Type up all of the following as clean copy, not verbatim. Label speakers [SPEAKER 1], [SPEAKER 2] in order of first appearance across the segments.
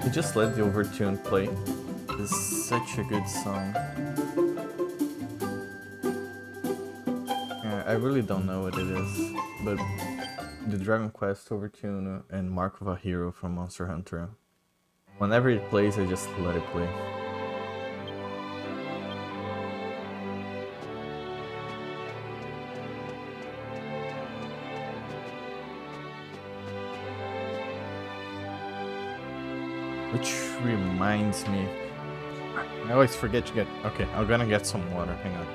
[SPEAKER 1] He just let the overtune play. This is such a good song. I really don't know what it is, but the Dragon Quest overtune and Mark of a Hero from Monster Hunter. Whenever it plays, I just let it play. Which reminds me, I always forget to get, okay, I'm gonna get some water, hang on.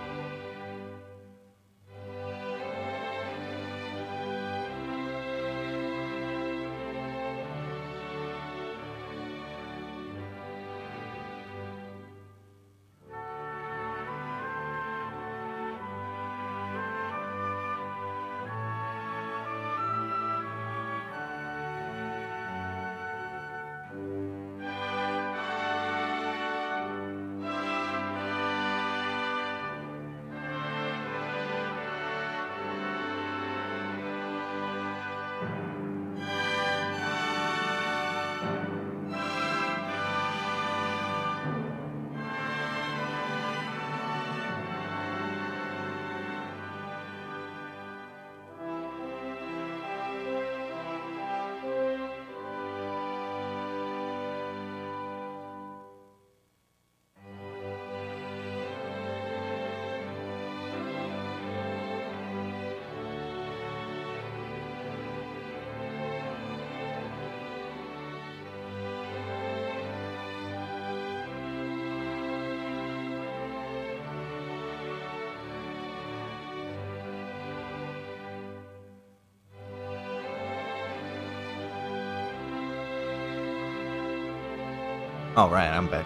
[SPEAKER 1] Alright, I'm back.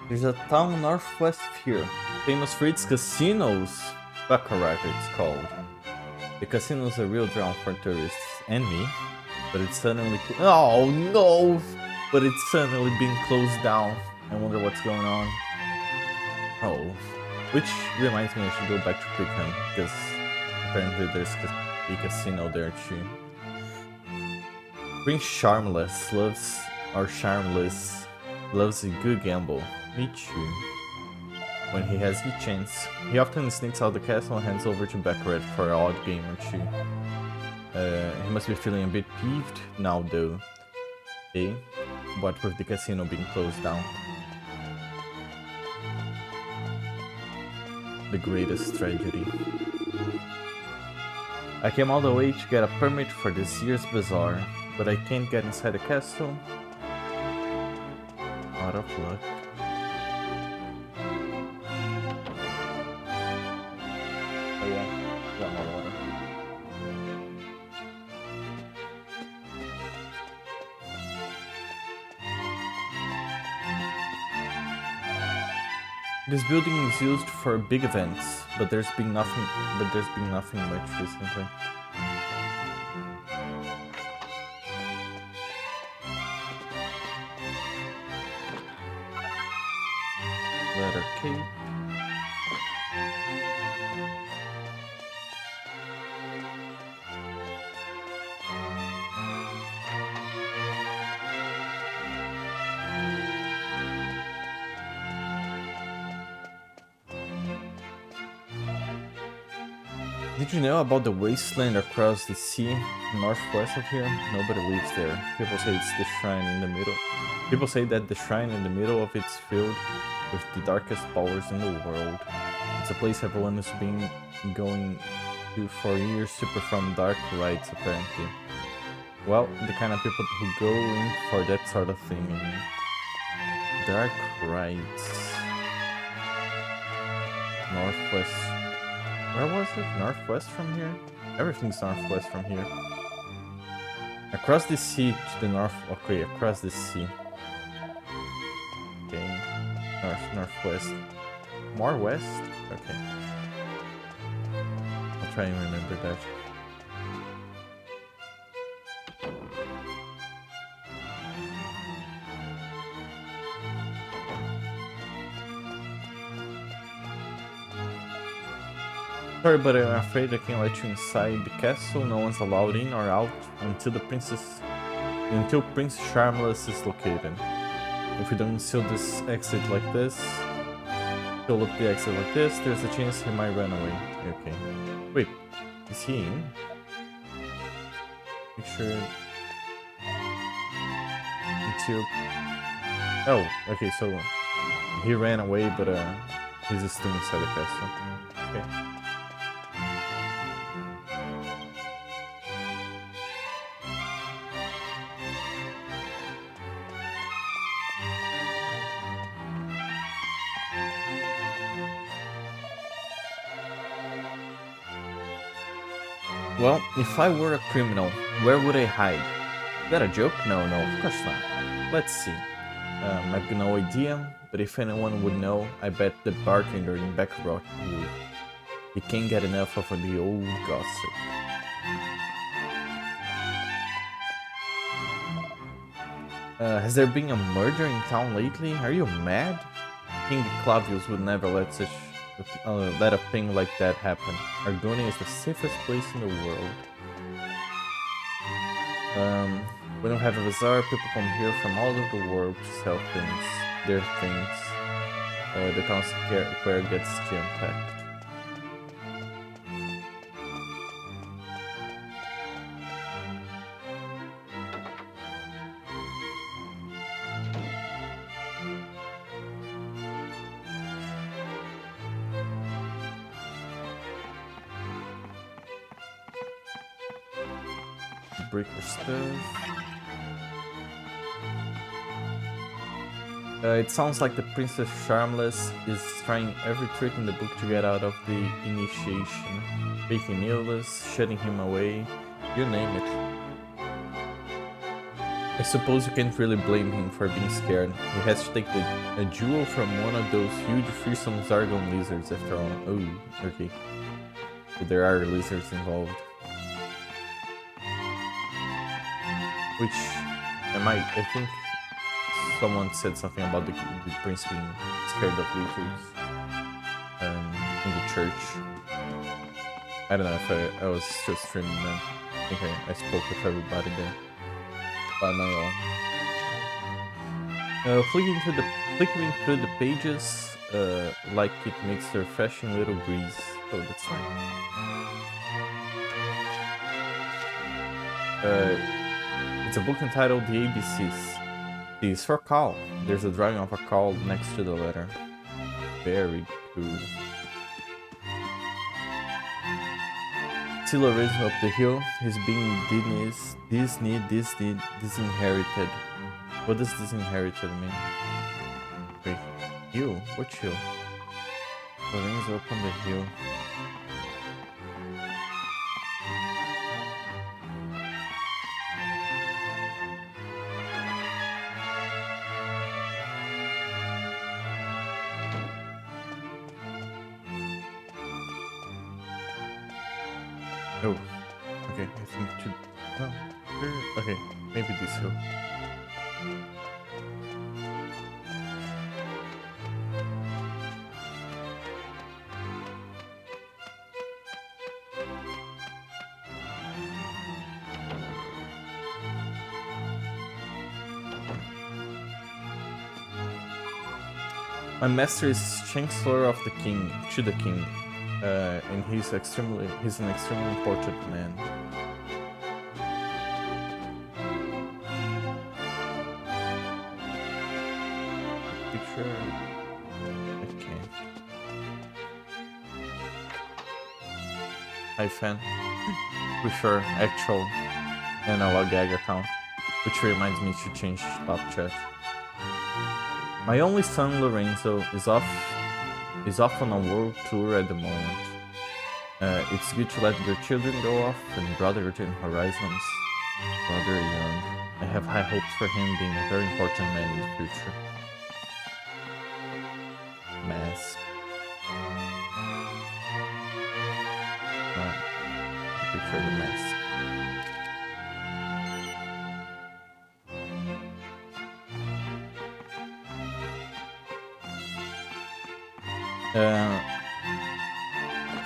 [SPEAKER 1] There's a town northwest of here, famous for its casinos. Baccarat it's called. The casino's a real draw for tourists and me, but it's suddenly oh no! But it's suddenly being closed down. I wonder what's going on. Oh, which reminds me I should go back to Pickham because apparently there's a casino there too. Prince Charmless loves a good gamble. Me too. When he has the chance, he often sneaks out the castle and hands over to Baccarat for an odd game or two. He must be feeling a bit peeved now though. Eh? What with the casino being closed down? The greatest tragedy. I came all the way to get a permit for this year's bazaar, but I can't get inside the castle. Out of luck. Oh yeah, got more water. This building is used for big events, but there's been nothing much recently. Letter K. Did you know about the wasteland across the sea, northwest of here? Nobody lives there. People say it's the shrine in the middle. People say that the shrine in the middle of it's filled with the darkest powers in the world. It's a place everyone has been going to for years to perform dark rites, apparently. Well, the kind of people who go in for that sort of thing. Dark rites. Northwest. Where was it? Northwest from here? Everything's northwest from here. Across the sea to the north. Okay, across the sea. Okay. Northwest. More west? Okay. I'll try and remember that. Sorry, but I'm afraid I can't let you inside the castle. No one's allowed in or out until Prince Charmless is located. If we don't seal this exit like this, seal up the exit like this, there's a chance he might run away. Okay. Wait, is he in? Make sure. Until. Oh, okay, so he ran away, but he's still inside the castle. Okay. Well, if I were a criminal, where would I hide? Is that a joke? No, of course not. Let's see. I've got no idea, but if anyone would know, I bet the bartender in Baccarat would. He can't get enough of the old gossip. Has there been a murder in town lately? Are you mad? King Clavius would never let a thing like that happen. Argonia is the safest place in the world. We don't have a bazaar. People come here from all over the world to sell things, their things. The town square gets jam-packed. Break your stuff. It sounds like the Princess Charmless is trying every trick in the book to get out of the initiation. Making Needless, shutting him away, you name it. I suppose you can't really blame him for being scared. He has to take a jewel from one of those huge fearsome Zargon lizards after all. Oh, okay. But there are lizards involved. Which, I think someone said something about the prince being scared of lizards in the church. I don't know if I was just streaming then. I think I spoke with everybody there. But no. Flicking through the pages, like it makes a refreshing little breeze. Oh, that's nice. It's a book entitled The ABCs. D is for cow. There's a drawing of a cow next to the letter. Very cool. Tilo raised up the hill. He's being disinherited. What does disinherited mean? Wait, hill? What hill? Lorenzo up on the hill. Oh, okay, I think it should... Oh, okay, maybe this hill. My master is Chancellor of the King, to the King. And he's an extremely important man. Picture, I can't. Hi fan. Prefer actual analog gag account, which reminds me to change top chat. My only son Lorenzo is off on a world tour at the moment. It's good to let your children go off and broaden horizons while they're young. I have high hopes for him being a very important man in the future. Mask. Picture the mask.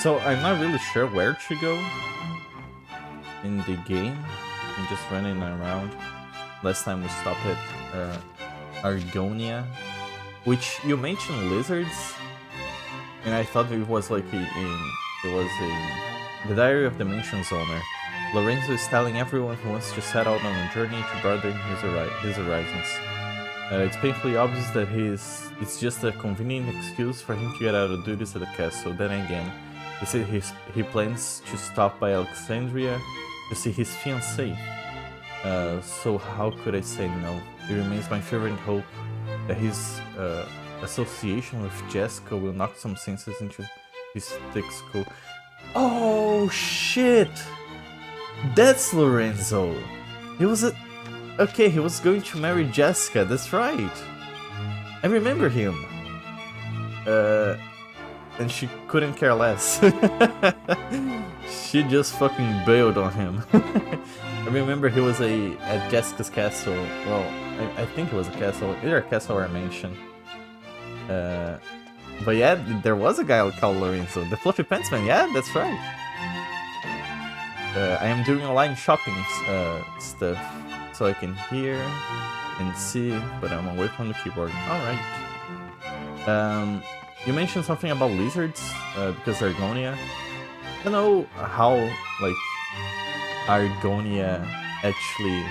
[SPEAKER 1] So I'm not really sure where to go in the game. I'm just running around. Last time we stopped at Argonia, which you mentioned lizards, and I thought it was like the Diary of the Mansion's owner. Lorenzo is telling everyone who wants to set out on a journey to broaden his horizons. It's painfully obvious that it's just a convenient excuse for him to get out of duties at the castle. Then again, he said he plans to stop by Alexandria to see his fiancée. So how could I say no? It remains my fervent hope that his association with Jessica will knock some senses into his thick skull. Oh shit! That's Lorenzo! He was okay, he was going to marry Jessica, that's right! I remember him! And she couldn't care less. She just fucking bailed on him. I remember he was at Jessica's castle. Well, I think it was a castle, either a castle or a mansion. But yeah, there was a guy called Lorenzo, the Fluffy Pants Man. Yeah, that's right. I am doing online shopping stuff, so I can hear and see, but I'm away from the keyboard. All right. You mentioned something about lizards because Argonia. I don't know how like Argonia actually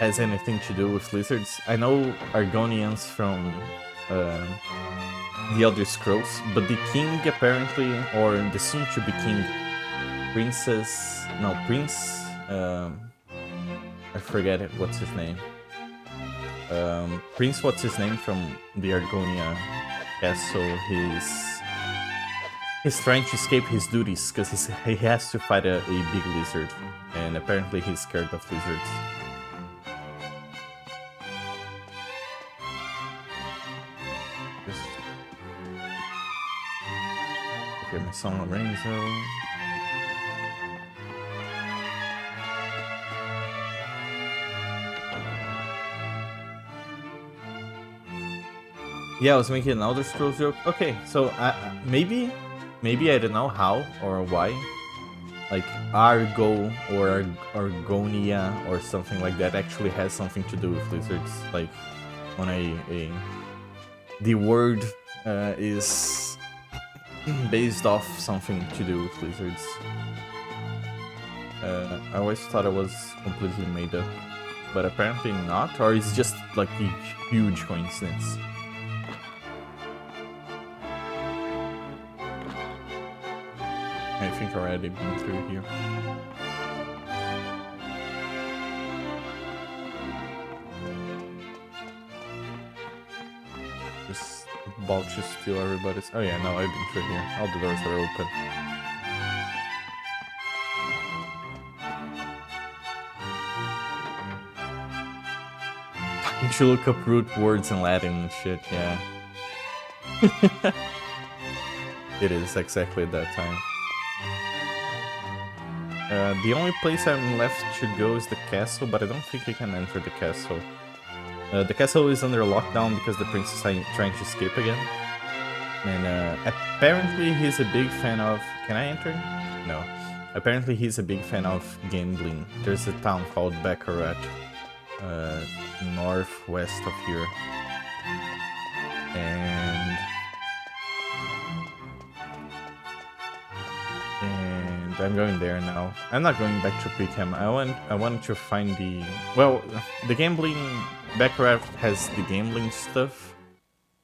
[SPEAKER 1] has anything to do with lizards. I know Argonians from the Elder Scrolls, but the king apparently, or the soon-to-be king, Prince, I forget it, what's his name. Prince, what's his name from the Argonia castle, he's trying to escape his duties because he has to fight a big lizard, and apparently he's scared of lizards. Okay, my son Lorenzo. Yeah, I was making an Elder Scrolls joke. Okay, so maybe I don't know how or why, like Argo or Argonia or something like that actually has something to do with lizards. Like on the word is based off something to do with lizards. I always thought it was completely made up, but apparently not, or it's just like a huge coincidence. I think I already been through here. Just about to steal everybody's. Oh yeah, no, I've been through here. All the doors are open. You should look up root words in Latin and shit, yeah. It is exactly that time. The only place I'm left to go is the castle, but I don't think I can enter the castle. The castle is under lockdown because the prince is trying to escape again. And apparently he's a big fan of... Can I enter? No. Apparently he's a big fan of gambling. There's a town called Baccarat, northwest of here. And I'm going there now. I'm not going back to Pickham. I wanted to find the... Well, the gambling... Baccarat has the gambling stuff,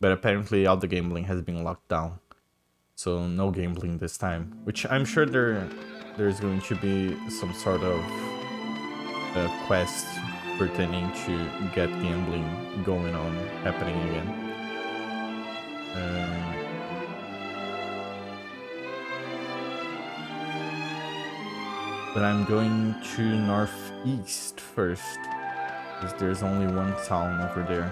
[SPEAKER 1] but apparently all the gambling has been locked down. So no gambling this time. Which I'm sure there's going to be some sort of quest pertaining to get gambling going on, happening again. But I'm going to northeast first, because there's only one town over there.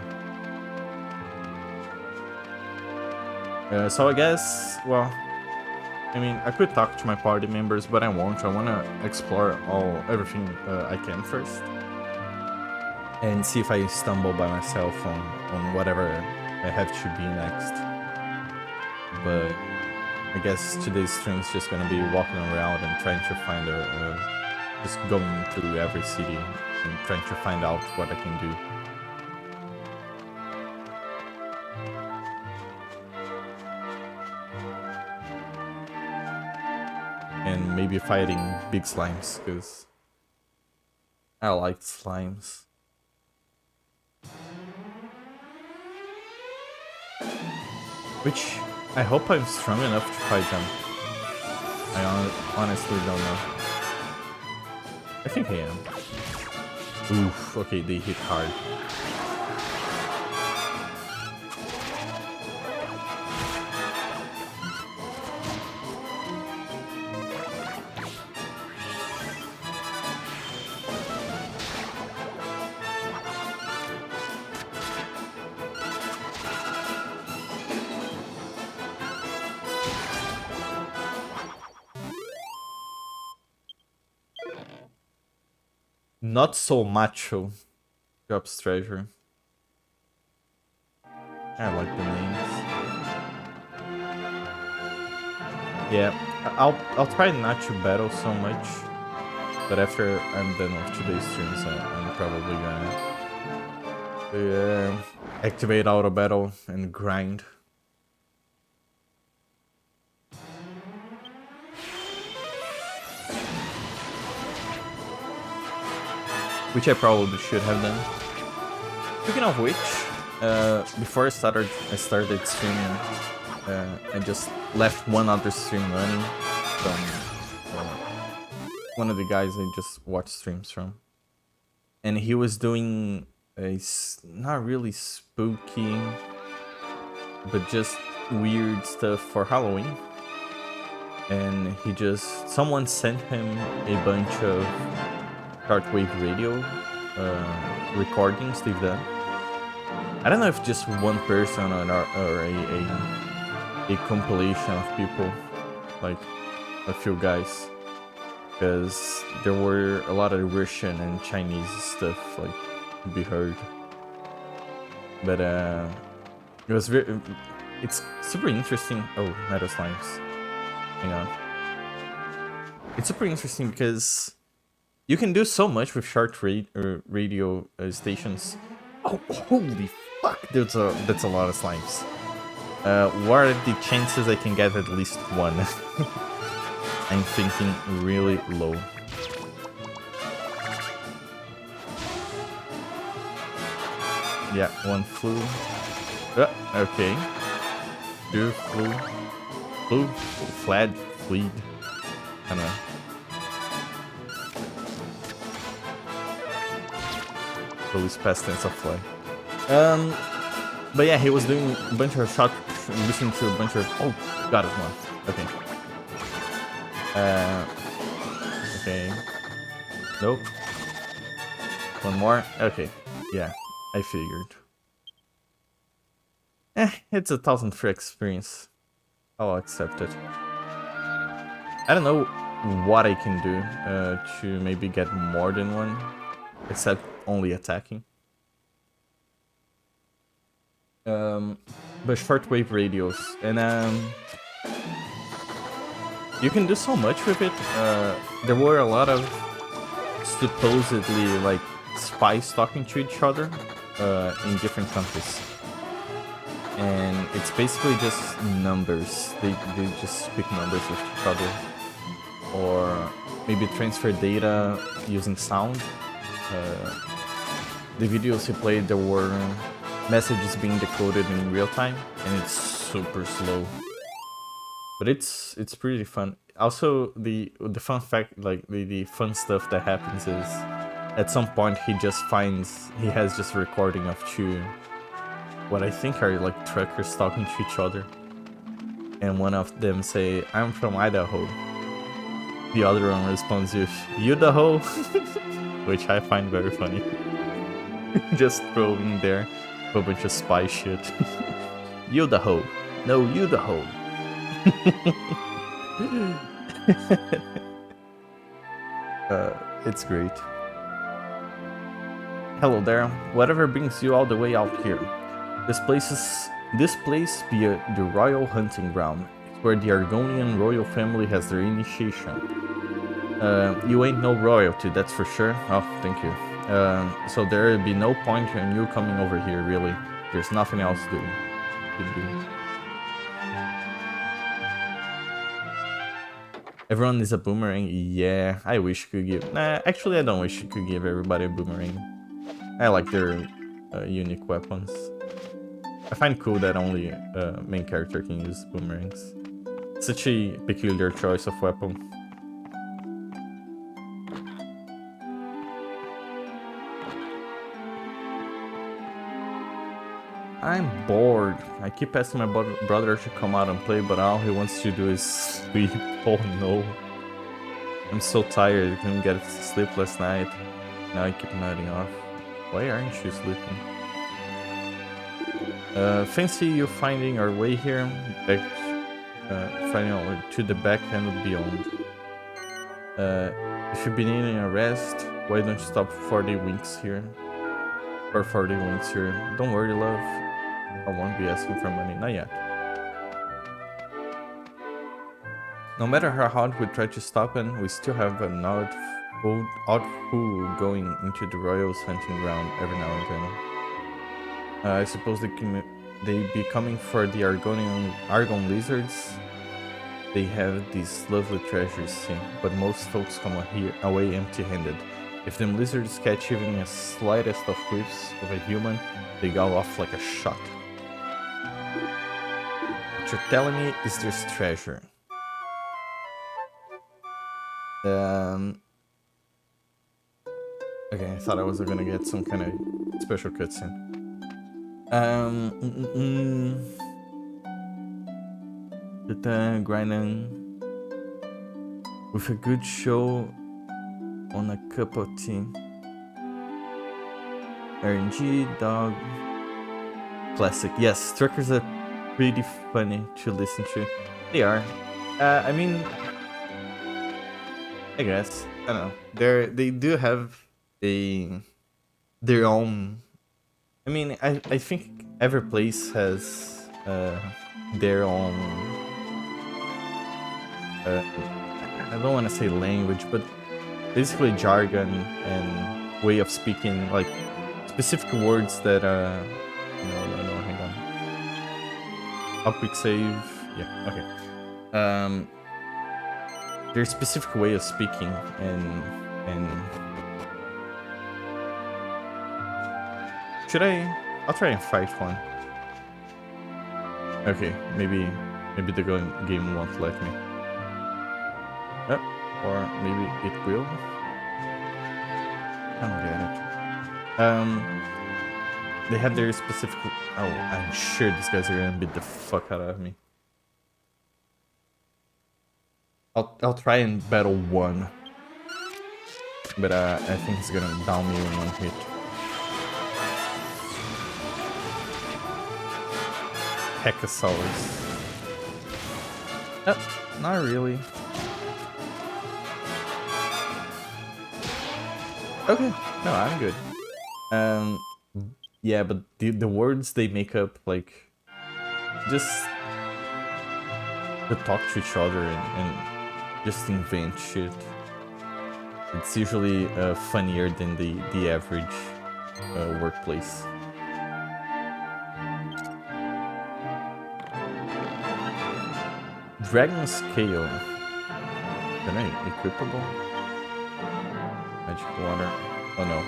[SPEAKER 1] So I guess, well, I mean, I could talk to my party members, but I won't. I want to explore everything I can first, and see if I stumble by myself on whatever I have to be next. But I guess today's stream is just gonna be walking around and trying to find just going through every city and trying to find out what I can do. And maybe fighting big slimes, because I like slimes. Which I hope I'm strong enough to fight them. I honestly don't know. I think I am. Oof, okay, they hit hard. Not so macho. Drops treasure. I like the names. Yeah, I'll try not to battle so much, but after I'm done with today's streams, I'm probably gonna activate auto battle and grind. Which I probably should have done. Speaking of which, before I started streaming, I just left one other stream running from one of the guys I just watched streams from. And he was doing a not really spooky, but just weird stuff for Halloween. And someone sent him a bunch of shortwave radio recordings they've done. I don't know if just one person or a compilation of people, like a few guys, because there were a lot of Russian and Chinese stuff like to be heard. But it's super interesting. Oh, metal slimes. Hang on. It's super interesting because you can do so much with short radio stations. Oh, holy fuck! That's a lot of slimes. What are the chances I can get at least one? I'm thinking really low. Yeah, one flew. Okay. Two flew. Fleed. I don't know. Police past tense of fly. But yeah, he was doing a bunch of listening to a bunch of. Oh, got it, one. Okay. Okay. Nope. One more. Okay. Yeah, I figured. It's a 1,000 free experience. I'll accept it. I don't know what I can do to maybe get more than one, except only attacking. But shortwave radios, and you can do so much with it. There were a lot of supposedly like spies talking to each other in different countries, and it's basically just numbers. They just speak numbers with each other, or maybe transfer data using sound. The videos he played, there were messages being decoded in real time, and it's super slow. But it's pretty fun. Also, the fun fact, like the fun stuff that happens is, at some point he has just a recording of two, what I think are like truckers talking to each other, and one of them say, "I'm from Idaho." The other one responds with, "Idaho," which I find very funny. Just throwing there a bunch of spy shit. Idaho. No, Idaho. It's great. Hello there. Whatever brings you all the way out here. This place be the royal hunting ground. where the Argonian royal family has their initiation. You ain't no royalty, that's for sure. Oh, thank you. So there would be no point in you coming over here, really. There's nothing else to do. Everyone is a boomerang? Yeah, I wish you could give... Nah, actually I don't wish you could give everybody a boomerang. I like their unique weapons. I find cool that only main character can use boomerangs. Such a peculiar choice of weapon. I'm bored. I keep asking my brother to come out and play, but all he wants to do is sleep. Oh no. I'm so tired. I couldn't get sleep last night. Now I keep nodding off. Why aren't you sleeping? Fancy you finding our way here. Back, finding our way to the back and beyond. If you've been needing a rest, why don't you stop 40 winks here? Or 40 winks here. Don't worry, love. I won't be asking for money, not yet. No matter how hard we try to stop him, we still have an odd fool going into the royals' hunting ground every now and then. I suppose they be coming for the Argon lizards. They have these lovely treasures, see, but most folks come away empty-handed. If them lizards catch even the slightest of whiffs of a human, they go off like a shot. What you're telling me is there's treasure. Okay, I thought I was gonna get some kind of special cutscene. Grinding with a good show on a cup of tea. RNG, dog. Classic. Yes, truckers are pretty funny to listen to. They are. I mean, I guess. I don't know. They do have their own. I mean, I think every place has their own. I don't want to say language, but basically jargon and way of speaking, like specific words that no, hang on. I'll quick save. Yeah, okay. There's specific way of speaking and should I'll try and fight one. Okay, maybe the game won't let me. Or maybe it will. I don't get it. They have their specific. Oh, I'm sure these guys are gonna beat the fuck out of me. I'll try and battle one, but I think he's gonna down me in one hit. Hecasaurus. Not really. Okay, no, I'm good. Yeah, but the words they make up, like, just to talk to each other and just invent shit. It's usually funnier than the average workplace. Dragon Scale. Can I equipable? Magic water. Oh no,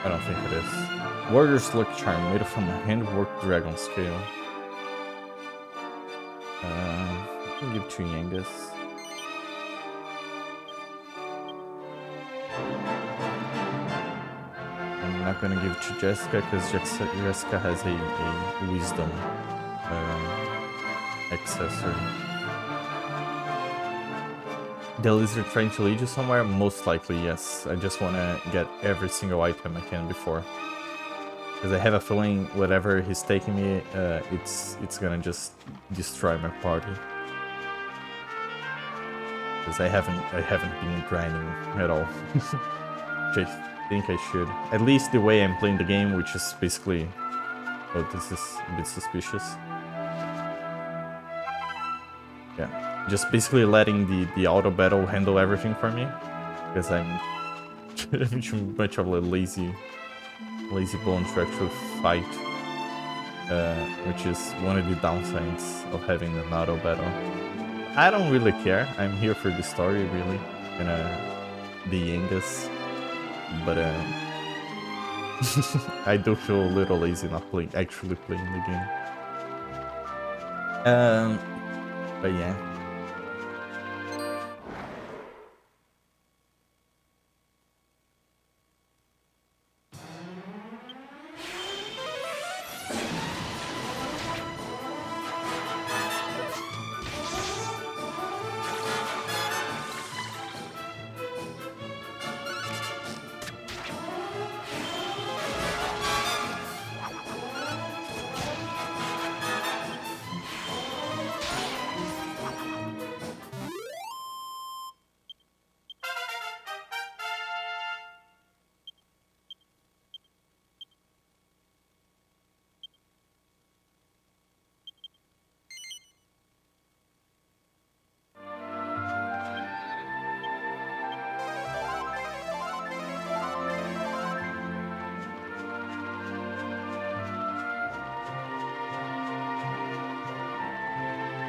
[SPEAKER 1] I don't think it is. Warrior's Luck Charm, made from a handworked dragon scale. I can give to Yangus. I'm not gonna give to Jessica because Jessica has a wisdom accessory. The lizard trying to lead you somewhere? Most likely, yes. I just want to get every single item I can before. Because I have a feeling whatever he's taking me, it's gonna just destroy my party. Because I haven't been grinding at all. Which I think I should. At least the way I'm playing the game, which is basically... Oh, this is a bit suspicious. Yeah. Just basically letting the auto battle handle everything for me, because I'm too much of a lazy bone to actually fight, which is one of the downsides of having an auto battle. I don't really care. I'm here for the story, really, and the Yangas, but I do feel a little lazy not actually playing the game. But yeah.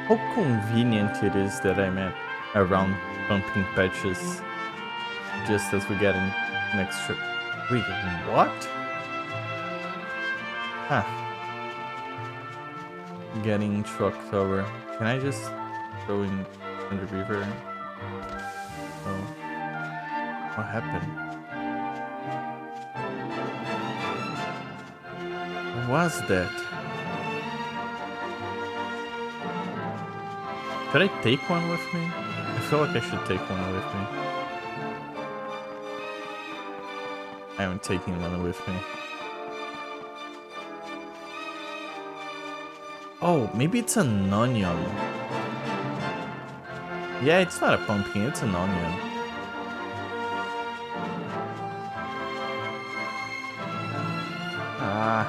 [SPEAKER 1] How convenient it is that I'm at around pumpkin patches just as we get an extra. Wait, what? Ah. Getting trucked over. Can I just throw in the river? Oh. What happened? What was that? Should I take one with me? I feel like I should take one with me. I am taking one with me. Oh, maybe it's an onion. Yeah, it's not a pumpkin, it's an onion. Ah.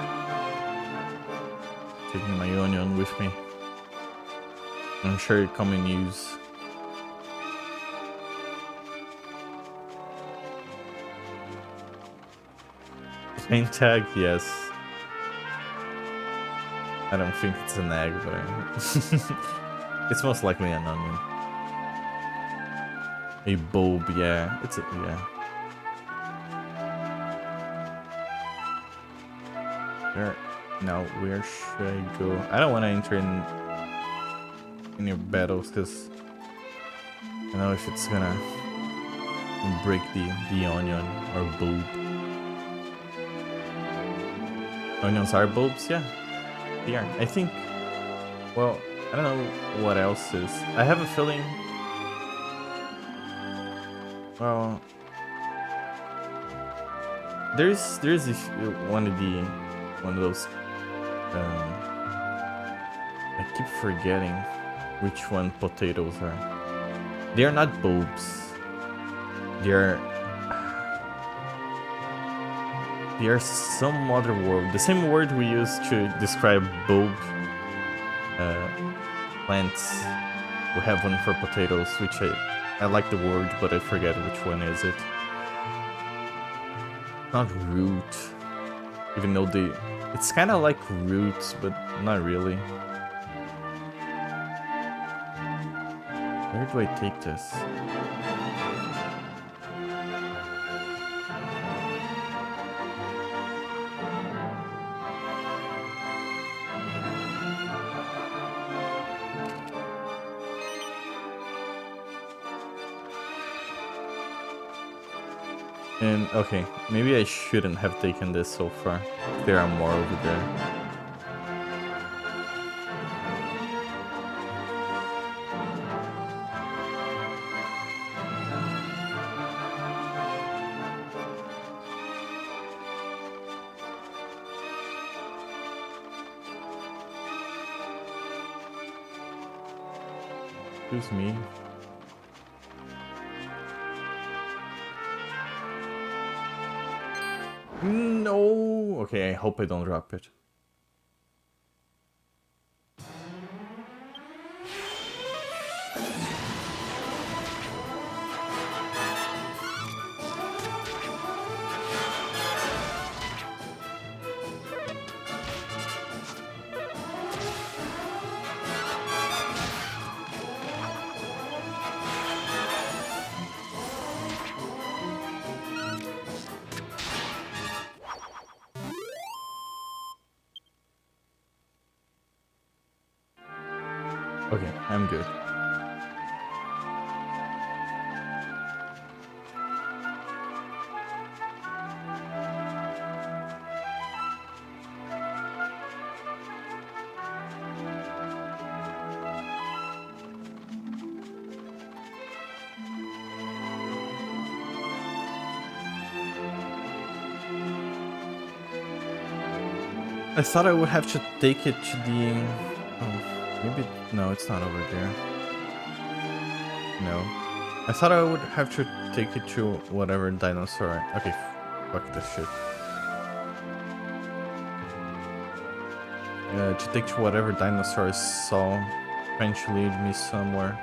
[SPEAKER 1] Taking my onion with me. I'm sure it come in use. Main tag, yes. I don't think it's an egg, but it's most likely an onion. A bulb, yeah. It's a, yeah. Where, now, where should I go? I don't want to enter in your battles, because I don't know if it's gonna break the onion or bulb. Onions are bulbs, yeah. They are. I think, well, I don't know what else is. I have a feeling, well, there's one of those, I keep forgetting which one potatoes are. They are not bulbs. They are some other word. The same word we use to describe bulb plants. We have one for potatoes, which I like the word, but I forget which one is it. Not root, even though it's kind of like roots, but not really. Where do I take this? And okay, maybe I shouldn't have taken this so far. There are more over there. Excuse me. No! Okay, I hope I don't drop it. Okay, I'm good. I thought I would have to take it to the... Oh, maybe... No, it's not over there. No. I thought I would have to take it to whatever dinosaur... Okay, fuck this shit. To take to whatever dinosaur I saw, trying to lead me somewhere.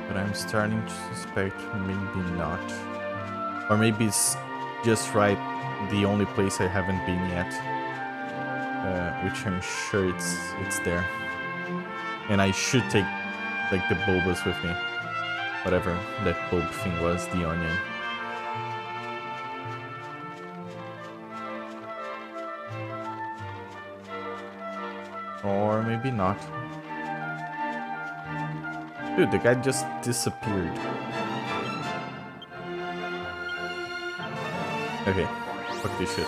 [SPEAKER 1] But I'm starting to suspect maybe not. Or maybe it's just right the only place I haven't been yet. Which I'm sure it's there. And I should take like the bulbous with me. Whatever that bulb thing was, the onion. Or maybe not. Dude, the guy just disappeared. Okay, fuck this shit.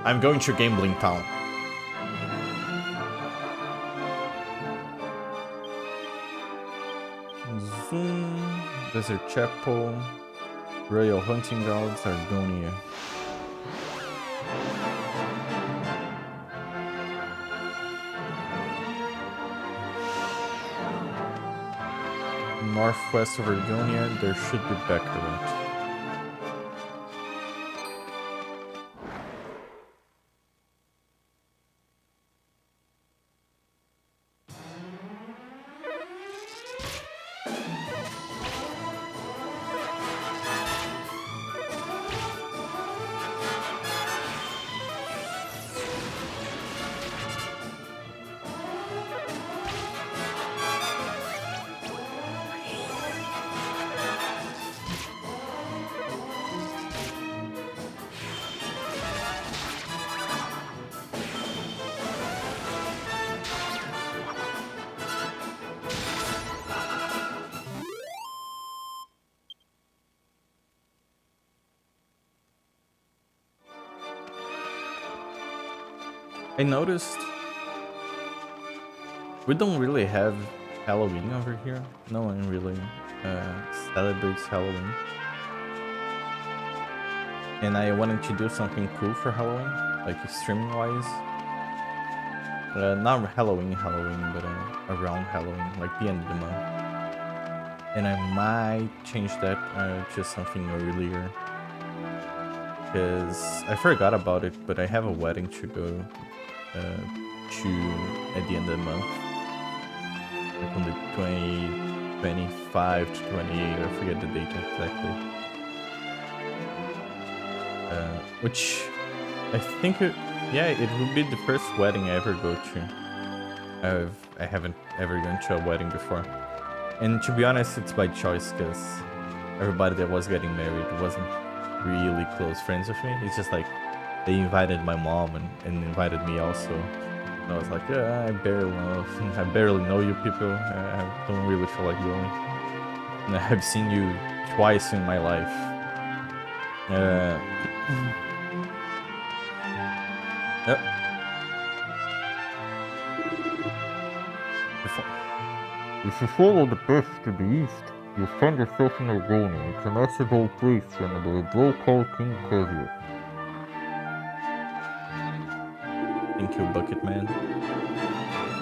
[SPEAKER 1] I'm going to Gambling Town. Zoom. Desert Chapel. Royal Hunting Grounds, Argonia. Northwest of Argonia, there should be Beckerant. I noticed we don't really have Halloween over here. No one really celebrates Halloween. And I wanted to do something cool for Halloween, like streaming wise. Not Halloween, but around Halloween, like the end of the month. And I might change that to something earlier. Because I forgot about it, but I have a wedding to go to at the end of the month, like on the 25 to 28, I forget the date exactly. Which I think it would be the first wedding I ever go to. I haven't ever gone to a wedding before, and to be honest, it's by choice because everybody that was getting married wasn't really close friends with me. It's just like they invited my mom and invited me also. And I was like, yeah, I barely know you people. I don't really feel like going. And I've seen you twice in my life. Yep.
[SPEAKER 2] If you follow the path to the east, you'll find yourself in Argonia. It's a massive old place run by a bro called King Kozio.
[SPEAKER 1] Thank you, Bucket Man.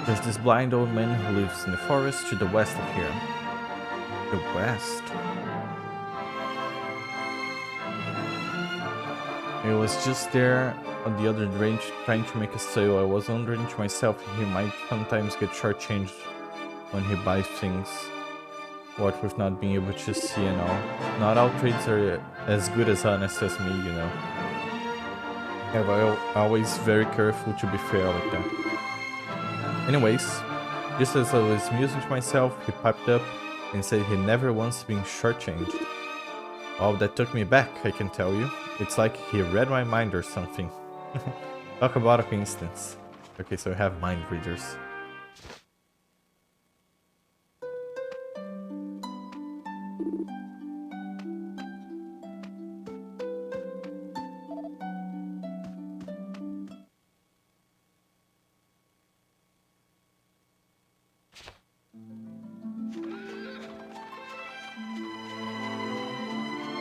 [SPEAKER 1] There's this blind old man who lives in the forest to the west of here. The west? I was just there on the other range trying to make a sale. I was wondering to myself if he might sometimes get shortchanged when he buys things. What with not being able to see and all. Not all trades are as good as honest as me, you know. I'm always very careful to be fair like that. Anyways, just as I was musing to myself, he piped up and said he never once been shortchanged. Oh, that took me back, I can tell you. It's like he read my mind or something. Talk about a coincidence. Okay, so I have mind readers.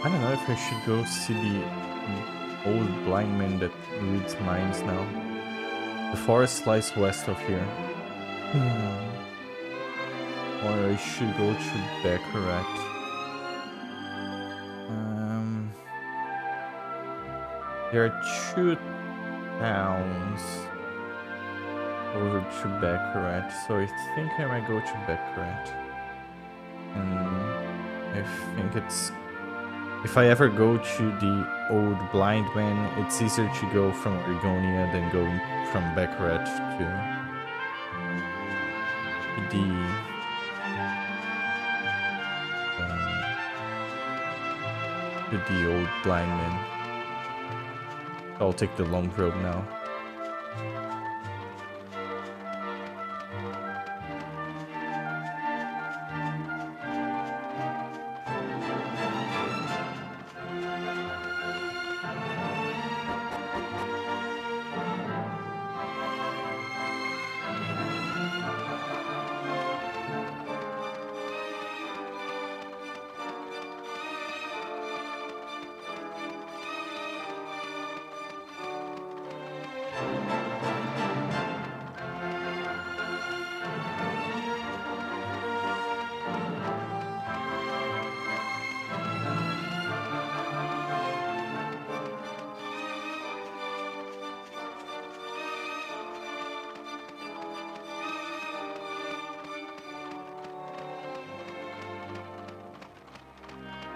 [SPEAKER 1] I don't know if I should go see the old blind man that reads minds now. The forest lies west of here. Or I should go to Baccarat. There are 2 towns over to Baccarat, so I think I might go to Baccarat. I think it's... If I ever go to the old blind man, it's easier to go from Ergonia than going from Baccarat to the old blind man. I'll take the long road now.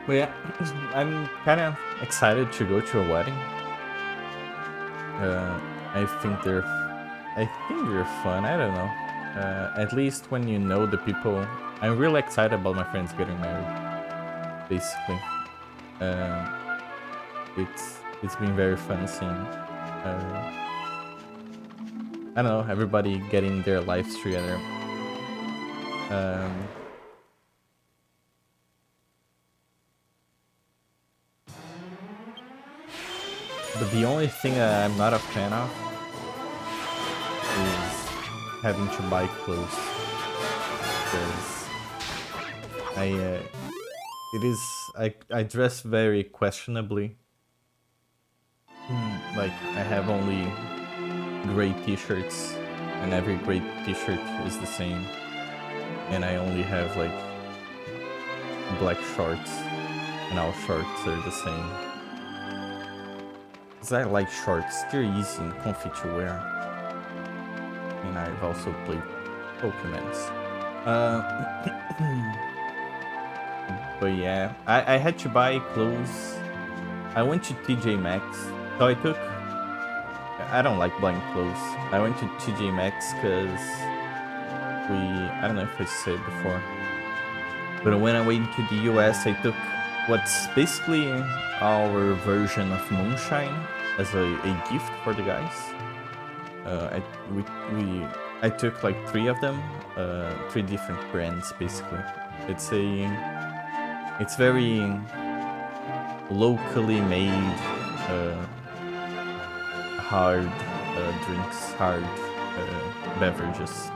[SPEAKER 1] But yeah, I'm kind of excited to go to a wedding. I think they're fun. I don't know. At least when you know the people. I'm really excited about my friends getting married. Basically, it's been very fun seeing. I don't know, everybody getting their lives together. But the only thing I'm not a fan of is having to buy clothes. Because I dress very questionably. Like, I have only gray t-shirts, and every gray t-shirt is the same. And I only have, like, black shorts, and all shorts are the same. Because I like shorts, they're easy and comfy to wear. And I've also played Pokemons. But yeah, I had to buy clothes. I went to TJ Maxx, so I don't like buying clothes. I went to TJ Maxx because I don't know if I said before, but when I went to the US, I took what's basically our version of moonshine as a gift for the guys. I took like 3 of them, 3 different brands basically. It's very locally made hard drinks, hard beverages.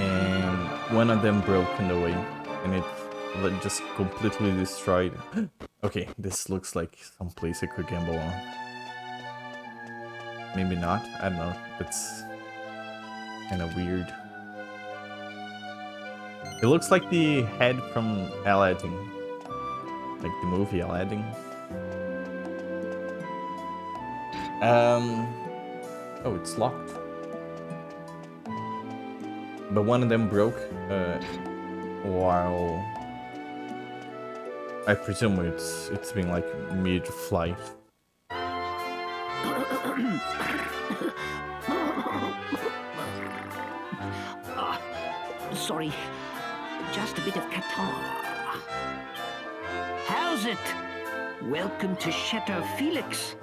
[SPEAKER 1] And one of them broke on the way, and it just completely destroyed. Okay, this looks like some place I could gamble on. Maybe not, I don't know, it's kind of weird. It looks like the head from Aladdin, like the movie Aladdin. Oh, it's locked. But one of them broke while I presume it's been like mid-flight.
[SPEAKER 3] Sorry, just a bit of catarrh. How's it? Welcome to Chateau Felix,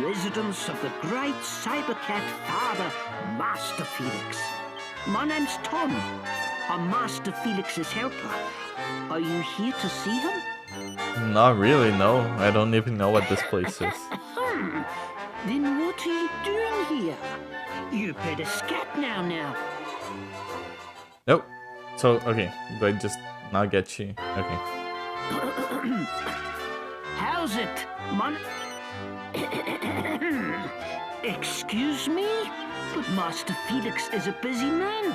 [SPEAKER 3] residence of the great cybercat father, Master Felix. My name's Tom. I'm Master Felix's helper. Are you here to see him?
[SPEAKER 1] Not really, no. I don't even know what this place is.
[SPEAKER 3] Then what are you doing here? You better scat now.
[SPEAKER 1] Nope. So, okay. Do I just not get you? Okay.
[SPEAKER 3] How's it, Mon... Excuse me? But Master Felix is a busy man.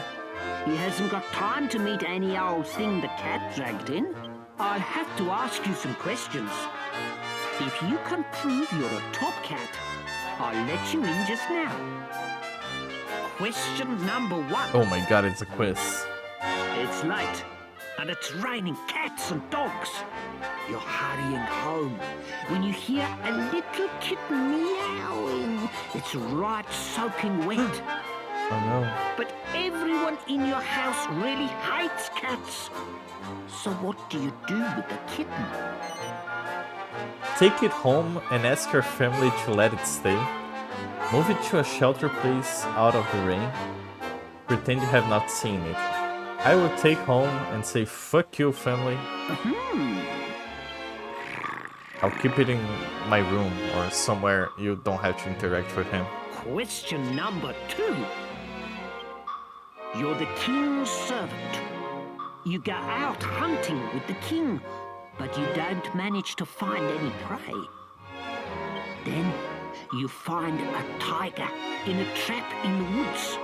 [SPEAKER 3] He hasn't got time to meet any old thing the cat dragged in. I'll have to ask you some questions. If you can prove you're a top cat, I'll let you in just now. Question number 1.
[SPEAKER 1] Oh my god, it's a quiz.
[SPEAKER 3] It's late, and it's raining cats and dogs. You're hurrying home when you hear a little kitten meowing. It's right soaking wet.
[SPEAKER 1] Oh no.
[SPEAKER 3] But everyone in your house really hates cats. So what do you do with the kitten?
[SPEAKER 1] Take it home and ask your family to let it stay. Move it to a shelter place out of the rain. Pretend you have not seen it. I will take home and say, fuck you, family. I'll keep it in my room or somewhere you don't have to interact with him.
[SPEAKER 3] Question number 2. You're the king's servant. You go out hunting with the king, but you don't manage to find any prey. Then you find a tiger in a trap in the woods.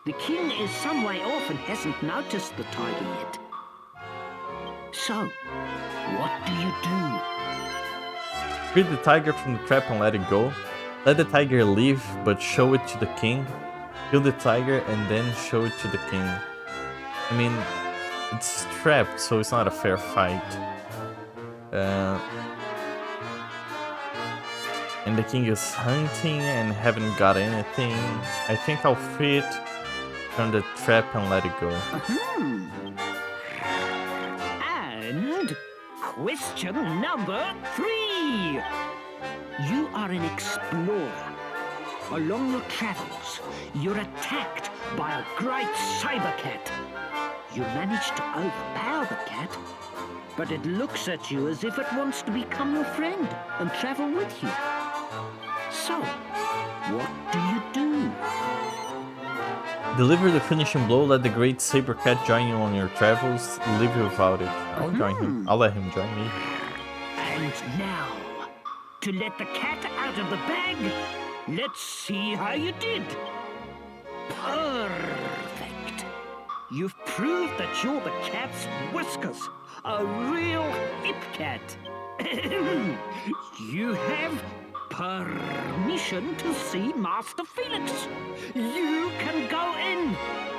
[SPEAKER 3] The king is some way off and hasn't noticed the tiger yet. So, what do you do?
[SPEAKER 1] Free the tiger from the trap and let it go. Let the tiger leave, but show it to the king. Kill the tiger and then show it to the king. I mean, it's trapped, so it's not a fair fight. And the king is hunting and haven't got anything. I think I'll free it from the trap and let it go.
[SPEAKER 3] And question number 3. You are an explorer. Along your travels, you're attacked by a great saber cat. You manage to overpower the cat, but it looks at you as if it wants to become your friend and travel with you. So, what do you do?
[SPEAKER 1] Deliver the finishing blow, let the great saber cat join you on your travels, leave you without it. I'll join him. I'll let him join me.
[SPEAKER 3] And now, to let the cat out of the bag, let's see how you did. Perfect. You've proved that you're the cat's whiskers, a real hip cat. You have permission to see Master Felix. You can go in.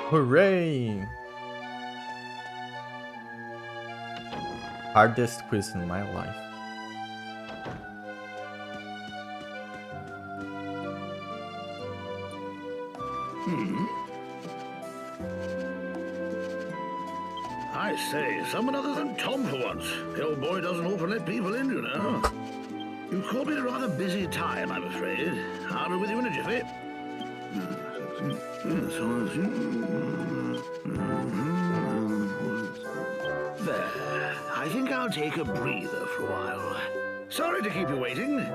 [SPEAKER 1] Hooray! Hardest quiz in my life.
[SPEAKER 4] I say, someone other than Tom for once. The old boy doesn't often let people in, you know. You caught me at a rather busy time, I'm afraid. I'll be with you in a jiffy. There. I think I'll take a breather for a while. Sorry to keep you waiting.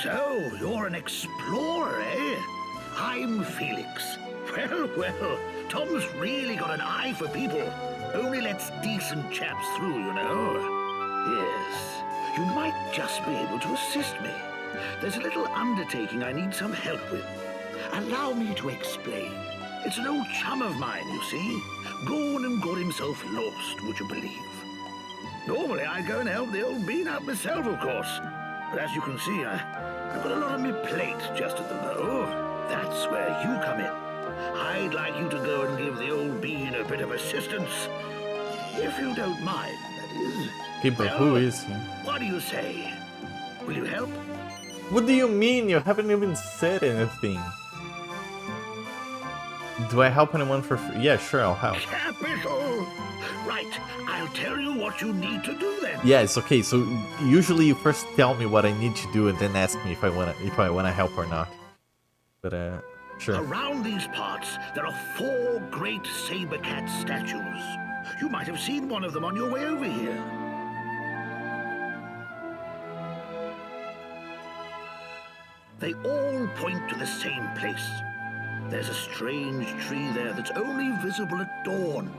[SPEAKER 4] So, you're an explorer, eh? I'm Felix. Well, Tom's really got an eye for people. Only lets decent chaps through, you know. Yes, you might just be able to assist me. There's a little undertaking I need some help with. Allow me to explain. It's an old chum of mine, you see. Gone and got himself lost, would you believe? Normally, I'd go and help the old bean out myself, of course. But as you can see, I've got a lot on my plate just at the moment. That's where you come in. I'd like you to go and give the old bean a bit of assistance. If you don't mind, that is.
[SPEAKER 1] Okay, but who is he?
[SPEAKER 4] What do you say? Will you help?
[SPEAKER 1] What do you mean? You haven't even said anything. Do I help anyone for free? Yeah, sure, I'll help.
[SPEAKER 4] Capital! Right, I'll tell you what you need to do then.
[SPEAKER 1] Yeah, it's okay. So usually you first tell me what I need to do and then ask me if I wanna help or not. But sure.
[SPEAKER 4] Around these parts, there are 4 great saber cat statues. You might have seen one of them on your way over here. They all point to the same place. There's a strange tree there that's only visible at dawn.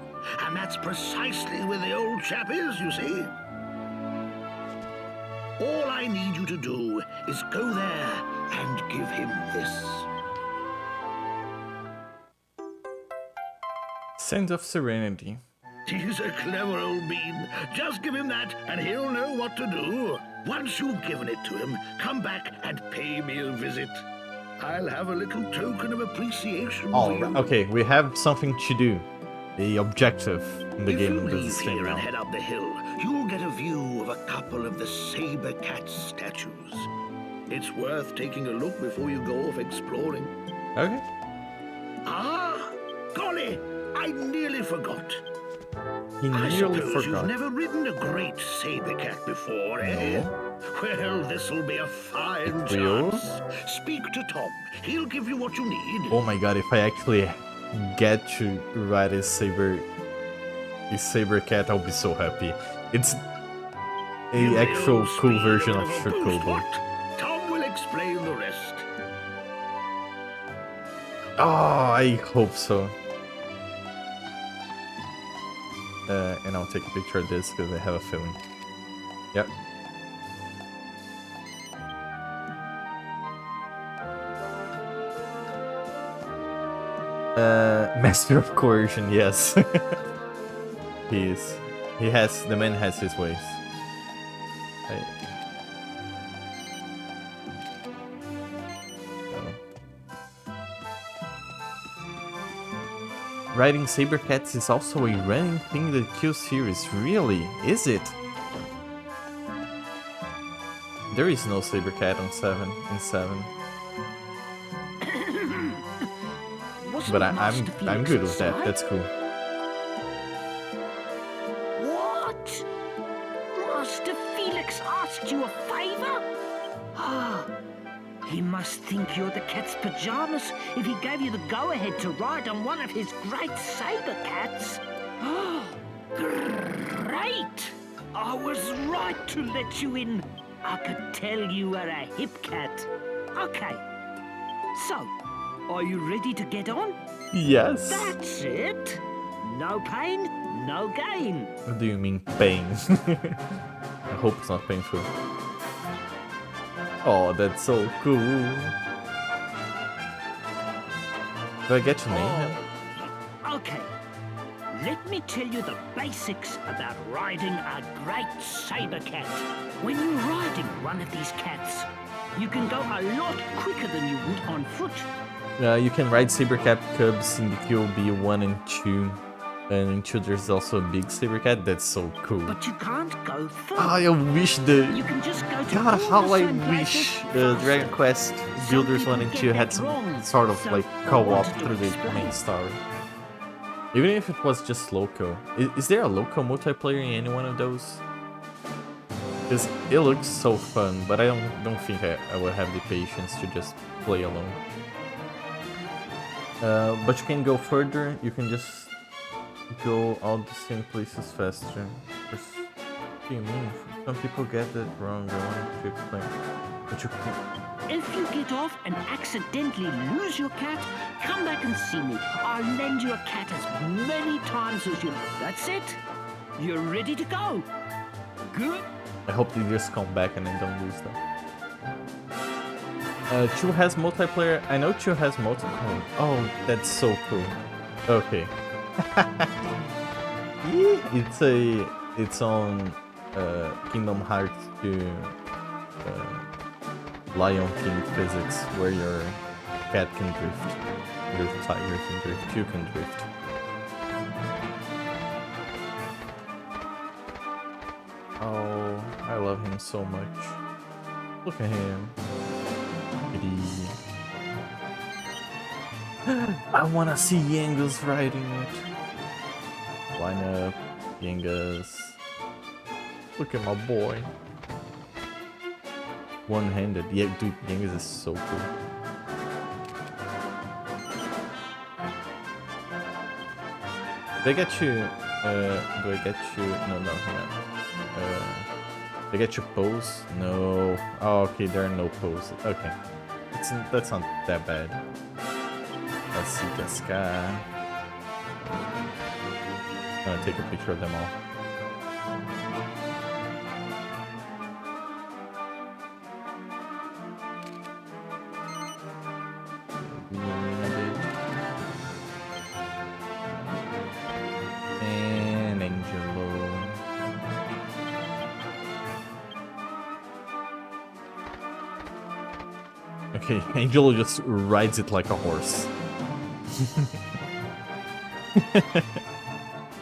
[SPEAKER 4] And that's precisely where the old chap is, you see. I need you to do is go there and give him this.
[SPEAKER 1] Sense of Serenity.
[SPEAKER 4] He's a clever old bean. Just give him that, and he'll know what to do. Once you've given it to him, come back and pay me a visit. I'll have a little token of appreciation for you.
[SPEAKER 1] Okay, we have something to do. The objective in the
[SPEAKER 4] If
[SPEAKER 1] game
[SPEAKER 4] you
[SPEAKER 1] does
[SPEAKER 4] leave
[SPEAKER 1] stay
[SPEAKER 4] here and
[SPEAKER 1] around.
[SPEAKER 4] head up the hill, you'll get a view of a couple of the saber cat statues. It's worth taking a look before you go off exploring.
[SPEAKER 1] Okay.
[SPEAKER 4] Ah, golly, I nearly forgot.
[SPEAKER 1] He
[SPEAKER 4] I
[SPEAKER 1] nearly
[SPEAKER 4] suppose you've
[SPEAKER 1] forgot.
[SPEAKER 4] never ridden a great saber cat before, eh?
[SPEAKER 1] No.
[SPEAKER 4] Well, this'll be a fine
[SPEAKER 1] It will?
[SPEAKER 4] chance. Speak to Tom. He'll give you what you need.
[SPEAKER 1] Oh my god, if I actually get to ride a saber cat, I'll be so happy. It's
[SPEAKER 4] You
[SPEAKER 1] a actual
[SPEAKER 4] will
[SPEAKER 1] cool
[SPEAKER 4] speed
[SPEAKER 1] version
[SPEAKER 4] a
[SPEAKER 1] of
[SPEAKER 4] bit a boost,
[SPEAKER 1] Chocobo.
[SPEAKER 4] what? Tom will explain the rest.
[SPEAKER 1] Oh, I hope so. And I'll take a picture of this because I have a feeling. Yep. Master of Coercion, yes. The man has his ways. Riding saber cats is also a running thing in the Q series. Really? Is it? There is no saber cat on 7 in 7. But I'm good with that. That's cool.
[SPEAKER 3] What? Master Felix asked you a favor? Ah, he must think you're the cat's pajamas if he gave you the go-ahead to ride on one of his great saber cats. Oh, great! I was right to let you in. I could tell you were a hip cat. Okay, so, are you ready to get on?
[SPEAKER 1] Yes.
[SPEAKER 3] That's it. No pain, no gain.
[SPEAKER 1] What do you mean pain? I hope it's not painful. Oh, that's so cool. Do I get to name him?
[SPEAKER 3] Okay, let me tell you the basics about riding a great saber cat. When you're riding one of these cats, you can go a lot quicker than you would on foot.
[SPEAKER 1] You can ride saber cat cubs in the QOB 1 and 2. And in 2 there's also a big saber cat. That's so cool.
[SPEAKER 3] But you can't go further.
[SPEAKER 1] I wish the...
[SPEAKER 3] You can just go to
[SPEAKER 1] God,
[SPEAKER 3] all
[SPEAKER 1] how
[SPEAKER 3] the
[SPEAKER 1] I
[SPEAKER 3] same
[SPEAKER 1] wish
[SPEAKER 3] places
[SPEAKER 1] Dragon
[SPEAKER 3] faster.
[SPEAKER 1] Quest Builders 1 and 2 had some
[SPEAKER 3] wrong,
[SPEAKER 1] sort of
[SPEAKER 3] so
[SPEAKER 1] like
[SPEAKER 3] I
[SPEAKER 1] co-op
[SPEAKER 3] wanted to
[SPEAKER 1] through the
[SPEAKER 3] explain.
[SPEAKER 1] main story. Even if it was just local. Is there a local multiplayer in any one of those? Because it looks so fun, but I don't think I will have the patience to just play alone. But you can go further, you can just go all the same places faster. What do you mean? Some people get that wrong, I wanted to explain. But you can...
[SPEAKER 3] If you get off and accidentally lose your cat, come back and see me. I'll lend you a cat as many times as you like. That's it. You're ready to go. Good.
[SPEAKER 1] I hope they just come back and I don't lose them. 2 has multiplayer. I know 2 has multiplayer. Oh, that's so cool. Okay. It's on Kingdom Hearts 2 Lion King physics, where your cat can drift, your tiger can drift, you can drift. Oh, I love him so much. Look at him. I wanna see Yangus riding it. Line up, Yangus. Look at my boy. One-handed. Yeah, dude, Yangus is so cool. Do I get you? Do I get you? No, hang on. Do I get you pose? No. Oh, okay, there are no poses. Okay. That's not that bad. Let's see this guy. I'm gonna take a picture of them all. Okay, Angelo just rides it like a horse.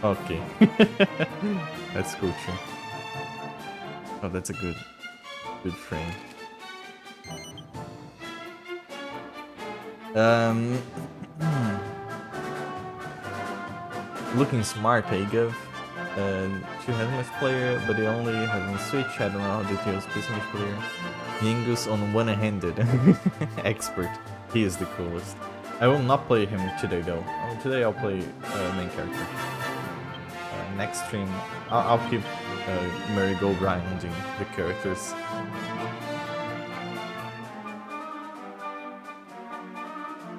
[SPEAKER 1] Okay. That's cool too. Oh, that's a good frame. Looking smart, Agov. She has multiplayer, but it only has on Switch. I don't know how details this multiplayer. Mingus on one-handed. Expert. He is the coolest. I will not play him today though. Today I'll play main character. Next stream, I'll keep merry-go-rounding the characters.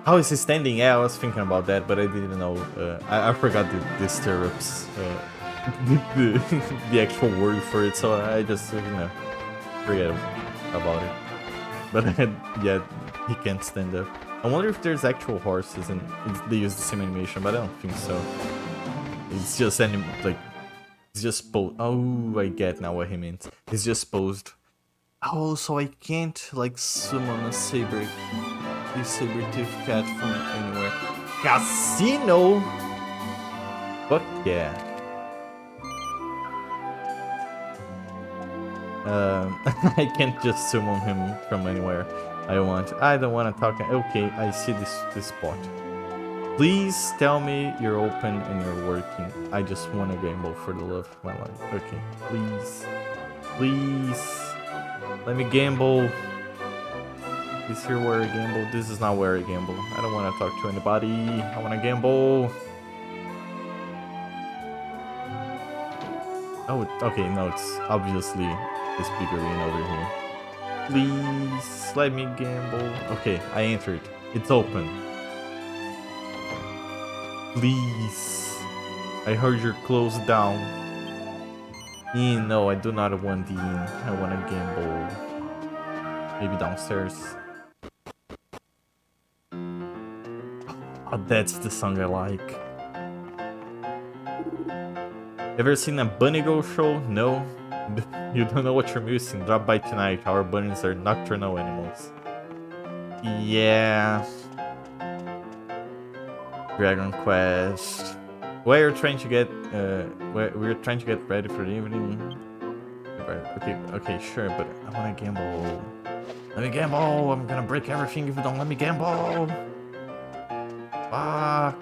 [SPEAKER 1] How is he standing? Yeah, I was thinking about that, but I didn't know. I forgot the stirrups, the actual word for it, so I just, forget about it. But yeah, he can't stand up. I wonder if there's actual horses and they use the same animation, but I don't think so. It's just it's just posed. Oh, I get now what he meant. It's just posed. Oh, so I can't like summon a saber-tooth cat from anywhere. Casino. Fuck yeah. I can't just summon him from anywhere I don't want to talk. Okay, I see this spot. Please tell me you're open and you're working. I just want to gamble for the love of my life. Okay, please. Please. Let me gamble. Is here where I gamble? This is not where I gamble. I don't want to talk to anybody. I want to gamble. Oh, okay, no, it's obviously this figurine over here. Please, let me gamble. Okay, I entered. It's open. Please. I heard you're closed down. No, I do not want the inn. I want to gamble. Maybe downstairs. Oh, that's the song I like. Ever seen a bunny go show? No? You don't know what you're missing. Drop by tonight. Our bunnies are nocturnal animals. Yeah. Dragon Quest. We're trying to get we're trying to get ready for the evening. Okay, sure, but I wanna gamble. Let me gamble! I'm gonna break everything if you don't let me gamble! Fuck!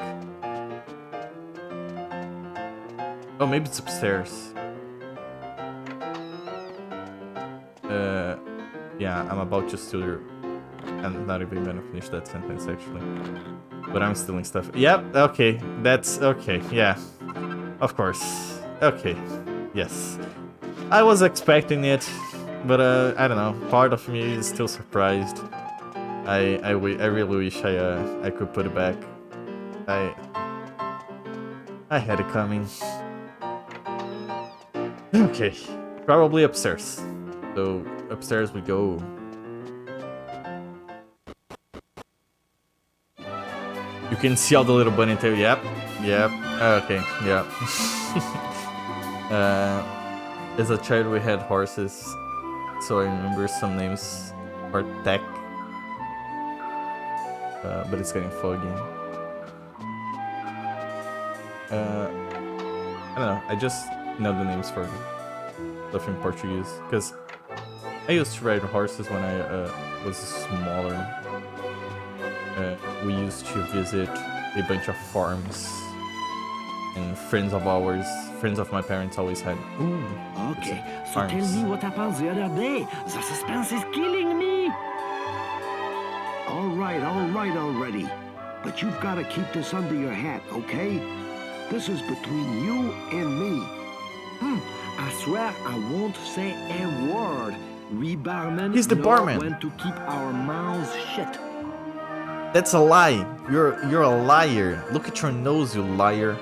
[SPEAKER 1] Oh, maybe it's upstairs. Yeah, I'm about to steal your... I'm not even gonna finish that sentence, actually. But I'm stealing stuff. Yep, okay, that's... okay, yeah. Of course. Okay, yes. I was expecting it, but I don't know. Part of me is still surprised. I really wish I could put it back. I had it coming. Okay, probably upstairs. So upstairs we go. You can see all the little bunny tail. Yep. Okay. Yeah. As a child, we had horses, so I remember some names. Tech. But it's getting foggy. I don't know. I just know the names for stuff in Portuguese because I used to ride horses when I was smaller. We used to visit a bunch of farms, and friends of my parents always had. Ooh,
[SPEAKER 3] Okay, so
[SPEAKER 1] farms.
[SPEAKER 3] tell me what happened the other day. The suspense is killing me. All right, already. But you've got to keep this under your hat, okay? This is between you and me. I swear I won't say a word. We barmen
[SPEAKER 1] He's the
[SPEAKER 3] know
[SPEAKER 1] barman.
[SPEAKER 3] when to keep our mouths shut.
[SPEAKER 1] That's a lie. You're a liar. Look at your nose, you liar.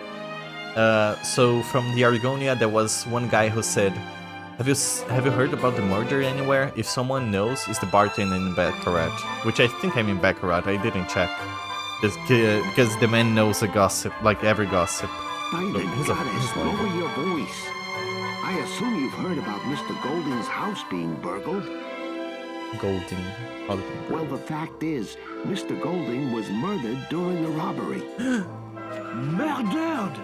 [SPEAKER 1] So from the Argonia, there was one guy who said, "Have you heard about the murder anywhere? If someone knows, it's the bartender in Baccarat." Which I think I mean Baccarat. I didn't check. Because the man knows a gossip, like every gossip.
[SPEAKER 3] By
[SPEAKER 1] Look,
[SPEAKER 3] the
[SPEAKER 1] he's
[SPEAKER 3] goddess,
[SPEAKER 1] like-
[SPEAKER 3] lower your voice. I assume you've heard about Mr. Golding's house being burgled.
[SPEAKER 1] Golding.
[SPEAKER 3] Well, the fact is, Mr. Golding was murdered during the robbery. Murdered?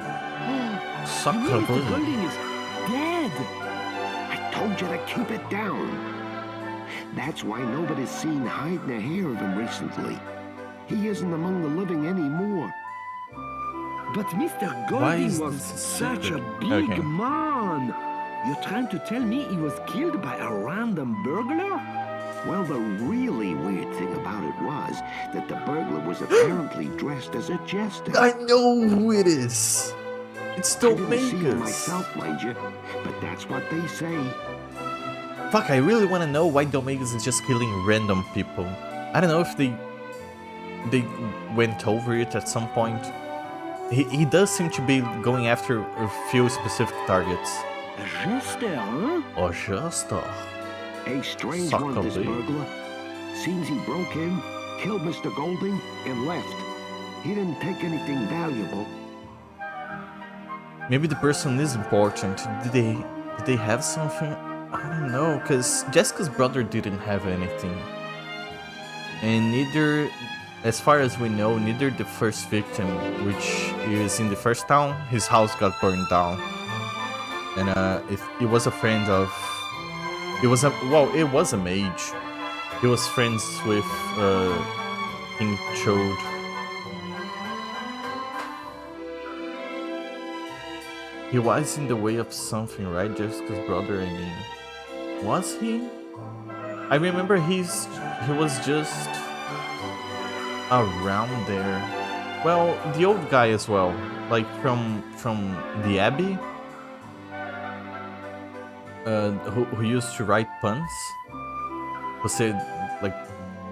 [SPEAKER 1] Sacre
[SPEAKER 3] Mr.
[SPEAKER 1] bleu.
[SPEAKER 3] Golding is dead. I told you to keep it down. That's why nobody's seen hide nor hair of him recently. He isn't among the living anymore. But Mr.
[SPEAKER 1] Why is
[SPEAKER 3] Golding was
[SPEAKER 1] this a
[SPEAKER 3] such a
[SPEAKER 1] secret?
[SPEAKER 3] big
[SPEAKER 1] Okay.
[SPEAKER 3] man. You're trying to tell me he was killed by a random burglar? Well, the really weird thing about it was that the burglar was apparently dressed as a jester.
[SPEAKER 1] I know who it is. It's
[SPEAKER 3] I didn't see him
[SPEAKER 1] Dominguez.
[SPEAKER 3] myself, mind you, but that's what they say.
[SPEAKER 1] Fuck, I really want to know why Dominguez is just killing random people. I don't know if they went over it at some point. He does seem to be going after a few specific targets.
[SPEAKER 3] A jester, huh?
[SPEAKER 1] Oh, just
[SPEAKER 3] A strange one, this
[SPEAKER 1] Suckabee.
[SPEAKER 3] burglar. Seems he broke in, killed Mr. Golding, and left. He didn't take anything valuable.
[SPEAKER 1] Maybe the person is important. Did they have something? I don't know, because Jessica's brother didn't have anything. And neither, as far as we know, neither the first victim, which is in the first town, his house got burned down. And it was a friend of... It was a mage. He was friends with King Chode. He was in the way of something, right? Jessica's brother, I mean. Was he? I remember he was just around there. Well, the old guy as well. Like from the Abbey. Who used to write puns. Who said, like,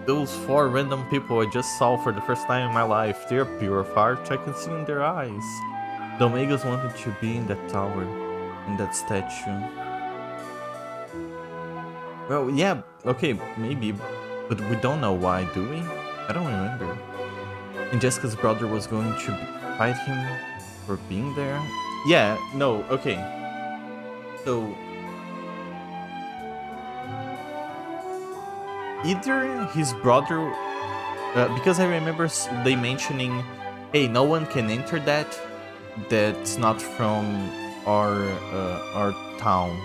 [SPEAKER 1] those 4 random people I just saw for the first time in my life, they're pure of heart, I can see in their eyes. Dominguez wanted to be in that tower, in that statue. Well, yeah, okay, maybe, but we don't know why, do we? I don't remember. And Jessica's brother was going to fight him for being there? Yeah, no, okay. So... either his brother... because I remember they mentioning, hey, no one can enter that's not from our town.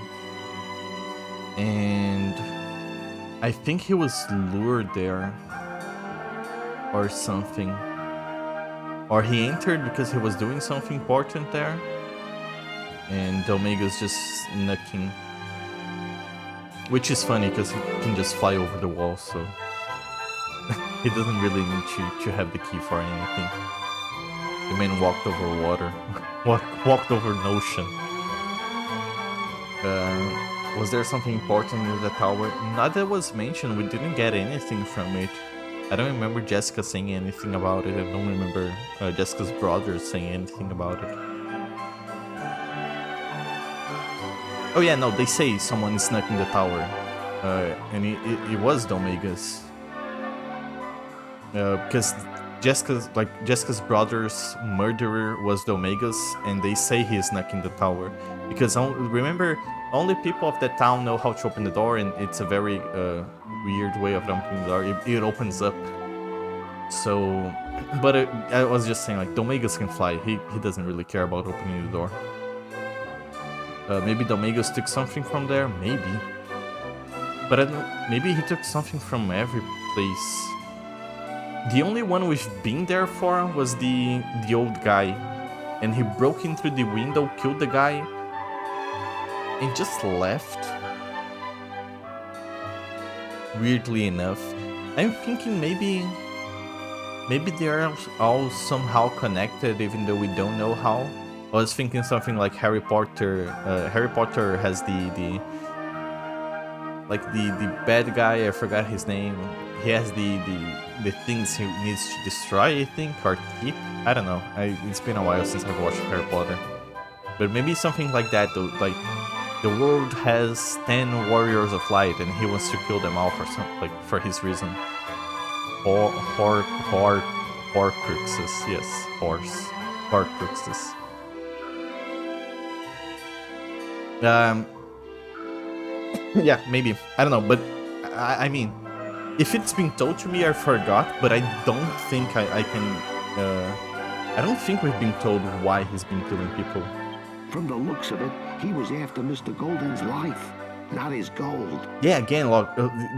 [SPEAKER 1] And I think he was lured there or something, or he entered because he was doing something important there, and Dominguez just snuck in, which is funny because he can just fly over the wall, so he doesn't really need to have the key for anything. The man walked over water. Walked over an ocean. Was there something important in the tower? Not that was mentioned. We didn't get anything from it. I don't remember Jessica saying anything about it. I don't remember Jessica's brother saying anything about it. Oh yeah, no, they say someone snuck in the tower. And it was Dominguez. Because Jessica's brother's murderer was Dominguez, and they say he snuck in the tower. Because remember, only people of that town know how to open the door, and it's a very weird way of opening the door. It opens up. So, but I was just saying, like, Dominguez can fly. He doesn't really care about opening the door. Maybe Dominguez took something from there, maybe. But I don't, maybe he took something from every place. The only one we've been there for was the old guy. And he broke in through the window, killed the guy, and just left. Weirdly enough. I'm thinking maybe they are all somehow connected, even though we don't know how. I was thinking something like Harry Potter. Harry Potter has the bad guy, I forgot his name. He has the things he needs to destroy, I think, or keep. I don't know. It's been a while since I've watched Harry Potter. But maybe something like that, though. Like, the world has 10 warriors of light, and he wants to kill them all for for his reason. Horcruxes, yes, Horcruxes. Yeah, maybe. I don't know, but I mean, if it's been told to me, I forgot, but I don't think I can... I don't think we've been told why he's been killing people.
[SPEAKER 3] From the looks of it, he was after Mr. Golden's life, not his gold.
[SPEAKER 1] Yeah, again, like,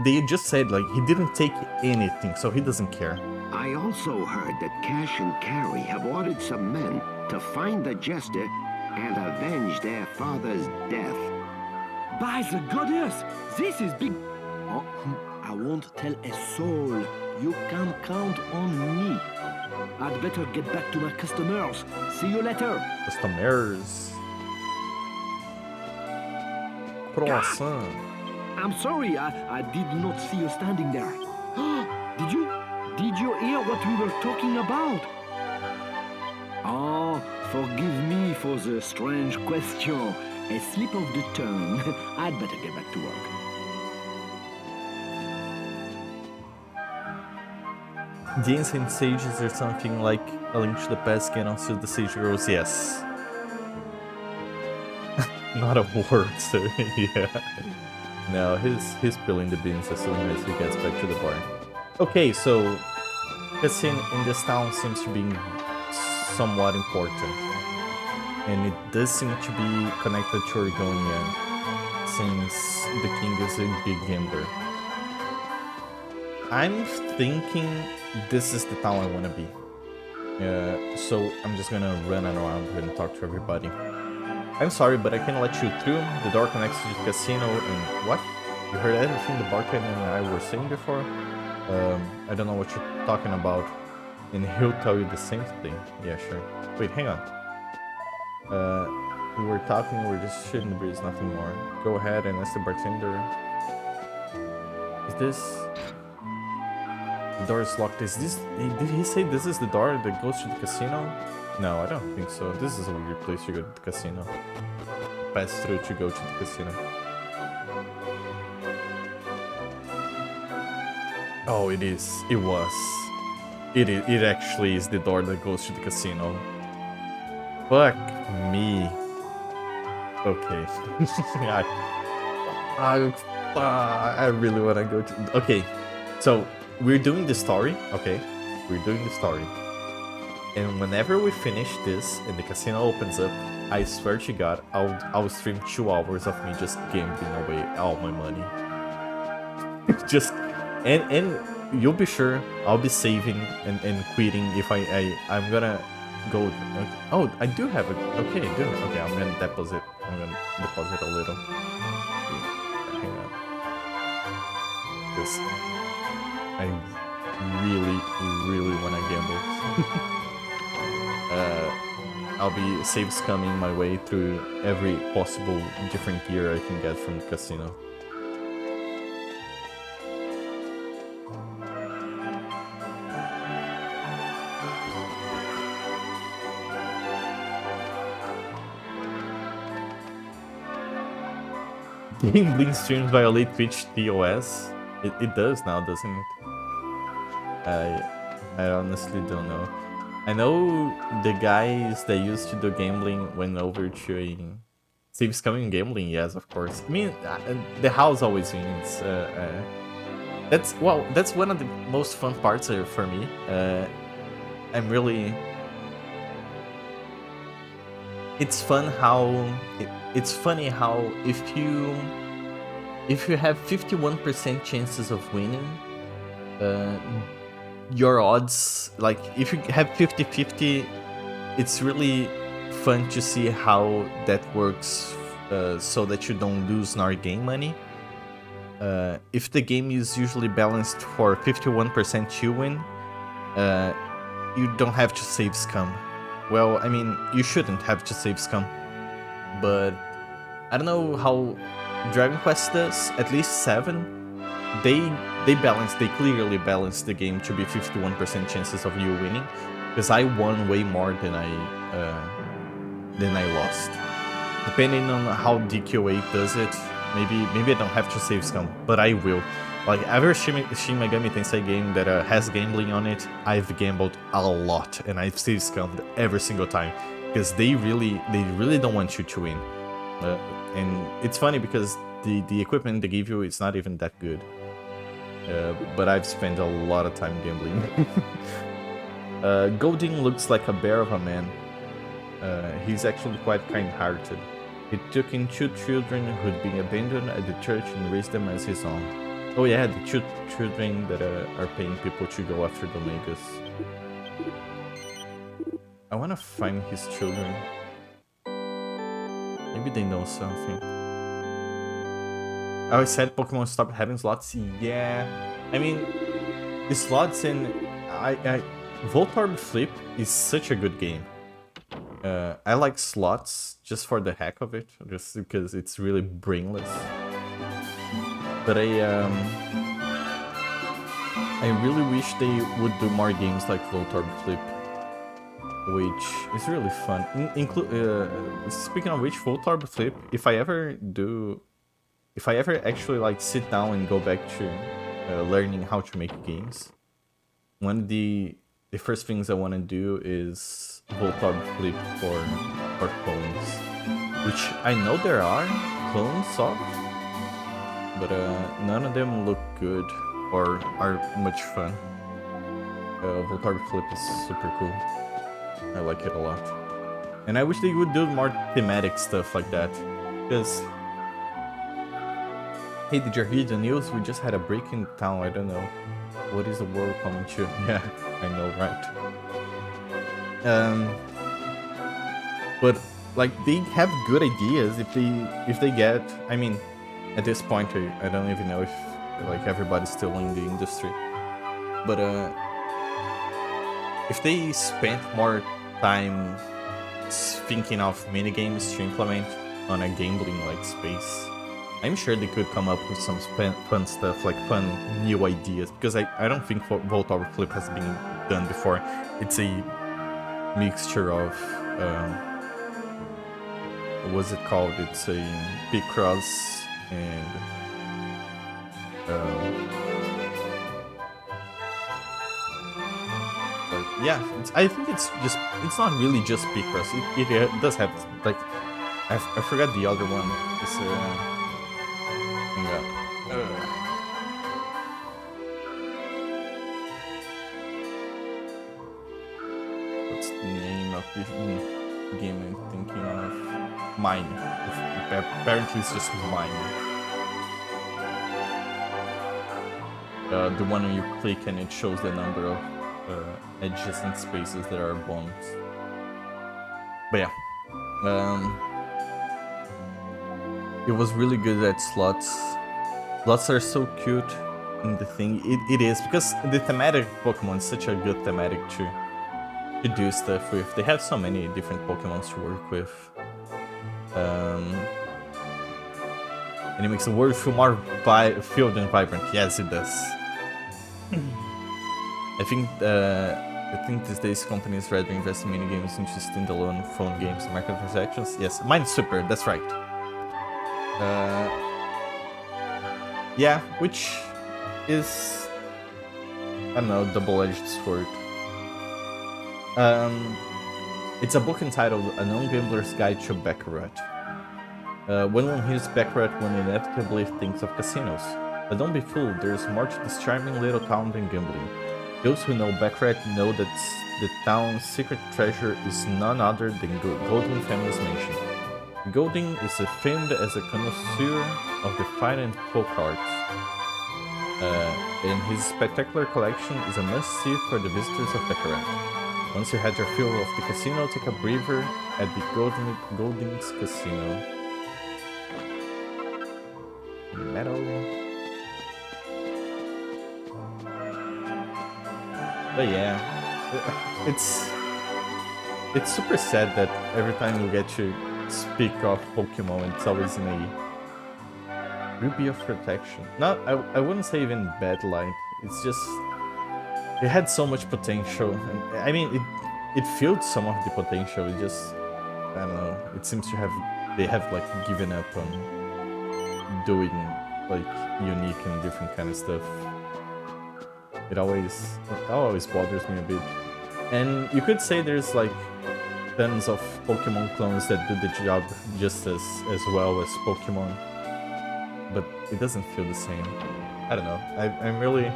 [SPEAKER 1] they just said, like, he didn't take anything, so he doesn't care.
[SPEAKER 3] I also heard that Cash and Carrie have ordered some men to find the jester and avenge their father's death.
[SPEAKER 5] By the goddess, this is big. Oh, I won't tell a soul. You can count on me. I'd better get back to my customers. See you later.
[SPEAKER 1] Customers. Croissant.
[SPEAKER 5] I'm sorry, I did not see you standing there. Did you? Did you hear what we were talking about? Oh, forgive me for the strange question. A slip of the tongue. I'd better get back to work.
[SPEAKER 1] The Ancient Sages or something like A Link to the Past can also the Sage Girls, yes. Not a word, so yeah. No, he's spilling the beans as soon as he gets back to the bar. Okay, so Cassin in this town seems to be somewhat important. And it does seem to be connected to Oregonian, since the king is a big gambler. I'm thinking this is the town I want to be. So I'm just gonna run around and talk to everybody. I'm sorry, but I can't let you through. The door connects to the casino and... What? You heard everything the bartender and I were saying before? I don't know what you're talking about. And he'll tell you the same thing. Yeah, sure. Wait, hang on. We were talking, we were just shooting the breeze, nothing more. Go ahead and ask the bartender. Is this... The door is locked. Is this... Did he say this is the door that goes to the casino? No, I don't think so. This is a weird place to go to the casino. Pass through to go to the casino. Oh, it is. It was. It actually is the door that goes to the casino. Fuck me. Okay. I really want to go to... Okay, so we're doing the story. Okay, we're doing the story. And whenever we finish this and the casino opens up, I swear to God, I'll stream 2 hours of me just gambling away all my money. Just and you'll be sure I'll be saving and quitting if I'm gonna go. Oh, I do have it. Okay, I do. Okay, I'm gonna deposit. I'm gonna deposit a little. Hang on. Because I really wanna gamble. I'll be save scumming my way through every possible different gear I can get from the casino. Gambling streams violate Twitch TOS? It does now, doesn't it? I honestly don't know. I know the guys that used to do gambling went over to a... Steve's coming gambling, yes, of course. I mean, the house always wins. That's one of the most fun parts for me. I'm really... It's fun how... It's funny how if you have 51% chances of winning, your odds, like if you have 50-50, it's really fun to see how that works so that you don't lose nor gain money. If the game is usually balanced for 51% you win, you don't have to save scum. Well, I mean, you shouldn't have to save scum, but I don't know how Dragon Quest does. At least 7. They clearly balance the game to be 51% chances of you winning, because I won way more than I lost. Depending on how DQ8 does it, maybe I don't have to save scum, but I will. Like every Shin Megami Tensei game that has gambling on it, I've gambled a lot and I've saved scummed every single time, because they really don't want you to win. And it's funny because the equipment they give you, it's not even that good. but I've spent a lot of time gambling. Golding looks like a bear of a man. He's actually quite kind-hearted. He took in 2 children who'd been abandoned at the church and raised them as his own. Oh yeah, the 2 children that are paying people to go after the Omegas. I wanna find his children. Maybe they know something. I always said Pokemon stopped having slots. Yeah, I mean, the slots in Voltorb Flip is such a good game. I like slots just for the heck of it, just because it's really brainless. But I really wish they would do more games like Voltorb Flip, which is really fun. Speaking of which, Voltorb Flip, if I ever actually like sit down and go back to learning how to make games, one of the first things I want to do is Voltorb Flip for clones, which I know there are clones of, but none of them look good or are much fun. Voltorb Flip is super cool. I like it a lot. And I wish they would do more thematic stuff like that, because... Hey, did you hear the news? We just had a break in town, I don't know. What is the world coming to? Yeah, I know, right? But like they have good ideas if they get. I mean, at this point, I don't even know if like everybody's still in the industry. But if they spent more time thinking of mini games to implement on a gambling like space, I'm sure they could come up with some fun stuff, like fun new ideas, because I don't think Voltorb Flip has been done before. It's a mixture of, what's it called? It's a Picross and, like, yeah, I think it's not really just Picross. It does have, like, I forgot the other one. It's, what's the name of this game I'm thinking of? Mine. Apparently it's just Mine. The one where you click and it shows the number of adjacent spaces that are bones. But yeah. It was really good at slots. Slots are so cute in the thing. It is, because the thematic Pokemon is such a good thematic to do stuff with. They have so many different Pokemon to work with. And it makes the world feel more filled and vibrant. Yes, it does. I think these days companies rather invest in minigames into standalone phone games and microtransactions. Yes, Minesweeper, that's right. Yeah, which is, I don't know, double-edged sword. It's a book entitled A Non-Gambler's Guide to Baccarat. When one hears Baccarat, one inevitably thinks of casinos. But don't be fooled, there's more to this charming little town than gambling. Those who know Baccarat know that the town's secret treasure is none other than Golding family's mansion. Golding is famed as a connoisseur of the fine and folk arts, and his spectacular collection is a must-see for the visitors of Baccarat. Once you had your fill of the casino, take a breather at the Golding's Casino. Metal. But yeah, it's super sad that every time you get to speak of Pokemon, it's always in a Ruby of Protection. Not, I wouldn't say even bad light. It's just it had so much potential, and I mean it filled some of the potential. It just, I don't know. It seems to they have like given up on doing like unique and different kind of stuff. It always bothers me a bit. And you could say there's like tons of Pokemon clones that do the job just as well as Pokemon, but it doesn't feel the same. I don't know. I'm really.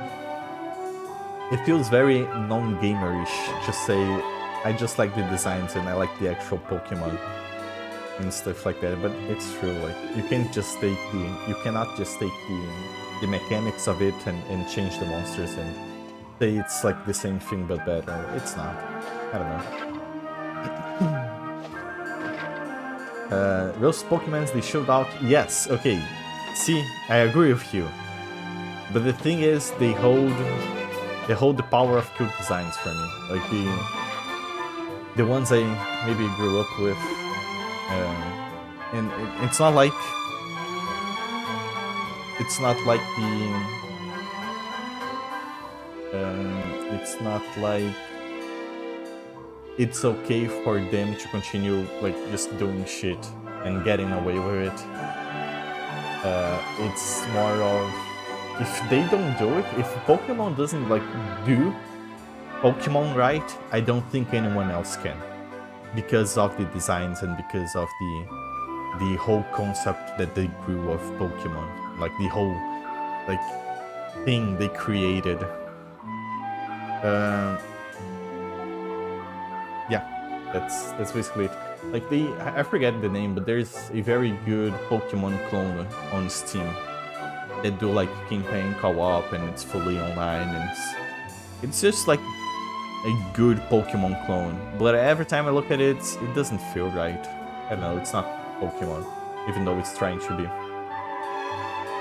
[SPEAKER 1] It feels very non-gamerish. Just say, I just like the designs and I like the actual Pokemon and stuff like that. But it's true. Like you cannot just take the mechanics of it and change the monsters and say it's like the same thing but better. It's not. I don't know. Those Pokemons they showed out. Yes. Okay. See, I agree with you. But the thing is, they hold the power of cute designs for me. Like the ones I maybe grew up with, and it's not like the it's not like it's okay for them to continue like just doing shit and getting away with it. It's more of if they don't do it, if Pokemon doesn't like do Pokemon right, I don't think anyone else can, because of the designs and because of the whole concept that they grew of Pokemon, like the whole like thing they created. Yeah, that's basically it. Like I forget the name, but there's a very good Pokemon clone on Steam that do like campaign co-op and it's fully online and it's just like a good Pokemon clone. But every time I look at it, it doesn't feel right. I don't know, it's not Pokemon, even though it's trying to be.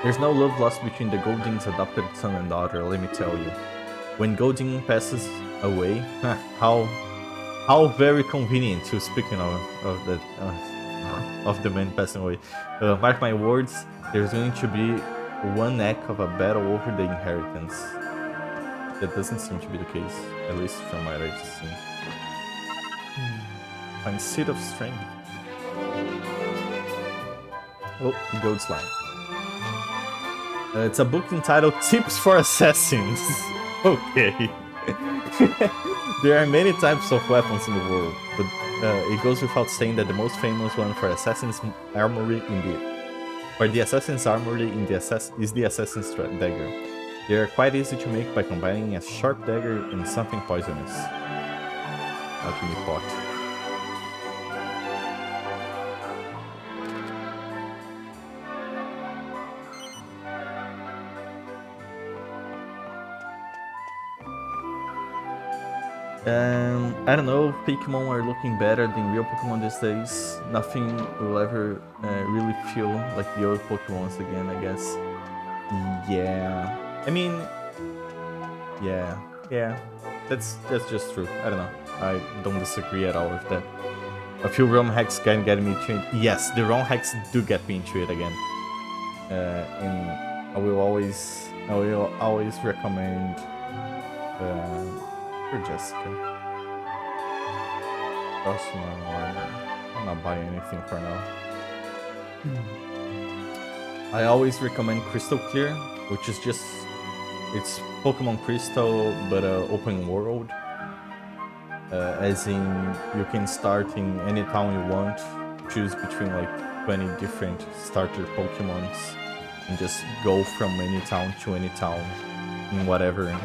[SPEAKER 1] There's no love lost between the Golding's adopted son and daughter, let me tell you. When Golding passes away, how very convenient. To speaking of that of the man passing away. Mark my words, there's going to be one heck of a battle over the inheritance. That doesn't seem to be the case, at least from what I've seen. Find Seed of Strength. Oh, Gold Slime. It's a book entitled Tips for Assassins. Okay. There are many types of weapons in the world, but it goes without saying that the most famous one for Assassin's Armory is the Assassin's Dagger. They are quite easy to make by combining a sharp dagger and something poisonous. Alchemy pot. I don't know, Pokemon are looking better than real Pokemon these days. Nothing will ever really feel like the old Pokemons again, I guess. Yeah. I mean, yeah, that's just true. I don't know. I don't disagree at all with that. A few ROM hacks can get me into it. Yes, the ROM hacks do get me into it again. And I will always recommend for Jessica. I'm not buying anything for now. I always recommend Crystal Clear, which is just it's Pokemon Crystal but open world. As in you can start in any town you want, choose between like 20 different starter Pokemons and just go from any town to any town in whatever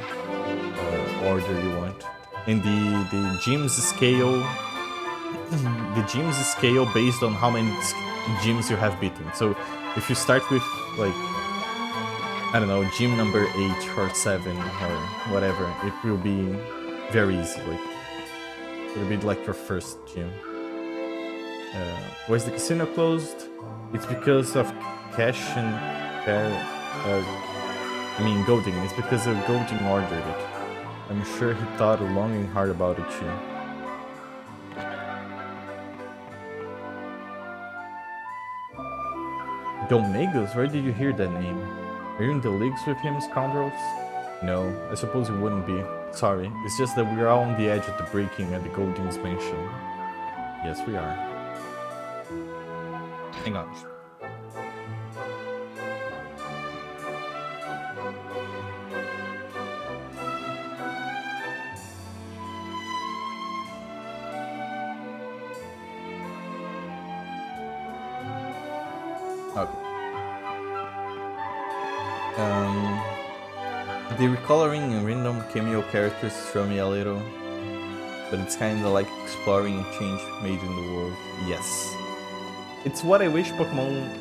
[SPEAKER 1] order you want. And the gyms scale based on how many gyms you have beaten. So if you start with like, I don't know, gym number 8 or 7 or whatever, it will be very easy. Like it'll be like your first gym. Was the casino closed? It's because of Cash and Golding. It's because of Golding ordered it. I'm sure he thought long and hard about it too. Domegos? Where did you hear that name? Are you in the leagues with him, scoundrels? No, I suppose it wouldn't be. Sorry, it's just that we're all on the edge of the breaking at the Golding's mansion. Yes, we are. Hang on. Okay. The recoloring and random cameo characters throw me a little, but it's kinda like exploring a change made in the world. Yes. It's what I wish Pokemon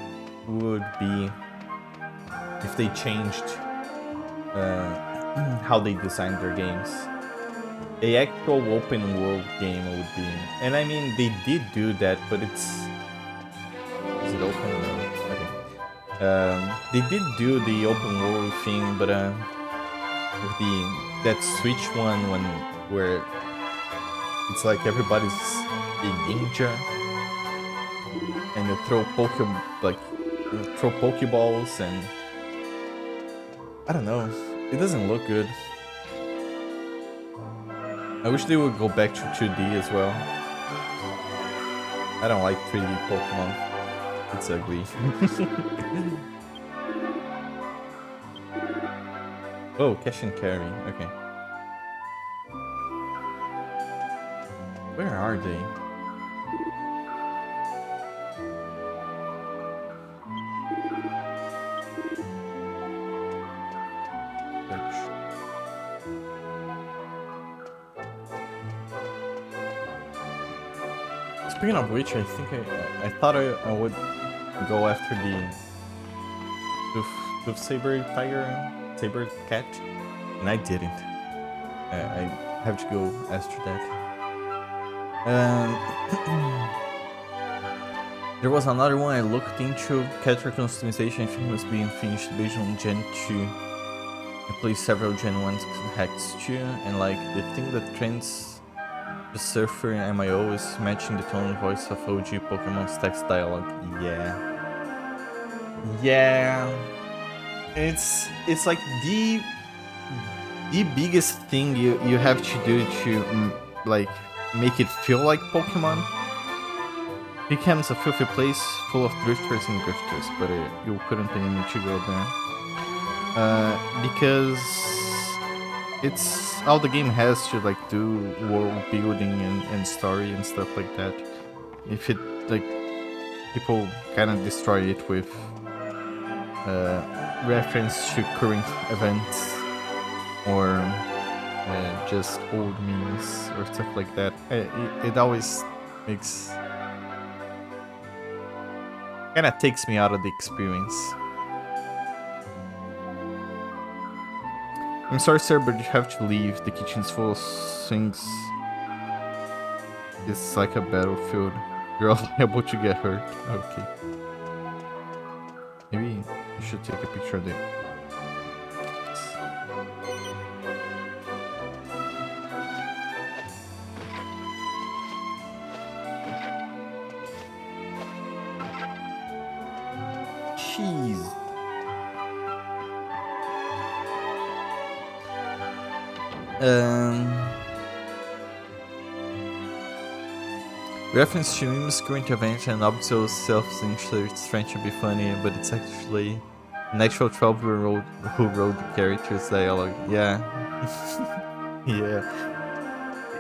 [SPEAKER 1] would be if they changed how they designed their games. A actual open world game would be, and I mean they did do that, but it's, is it open? No. Okay. They did do the open world thing, but with that Switch one where it's like everybody's a ninja and you throw Pokeballs and I don't know. It doesn't look good. I wish they would go back to 2D as well. I don't like 3D Pokemon. It's ugly. Oh, cash and carry. Okay. Where are they? Speaking of which, I think I thought I would go after the Saber cat, and I didn't. I have to go after that. There was another one I looked into, character customization. I think it was being finished based on Gen 2. I played several Gen 1 hacks too, and like the thing that trends the Surfer and MIO is matching the tone and voice of OG Pokemon's text dialogue. Yeah. It's like the biggest thing you have to do to like make it feel like Pokemon. It becomes a filthy place full of drifters and grifters, but you couldn't pay me to go there. Because it's all the game has to like do world building and story and stuff like that. If it like people kind of destroy it with reference to current events or just old memes or stuff like that, it always makes kind of takes me out of the experience. I'm sorry, sir, but you have to leave. The kitchen's full of things. It's like a battlefield. You're liable to get hurt. Okay. Maybe you should take a picture of it. Jeez. Reference to memes, current event, and Obso self-censure. It's trying to be funny, but it's actually an actual 12-year-old who wrote the character's dialogue. Yeah.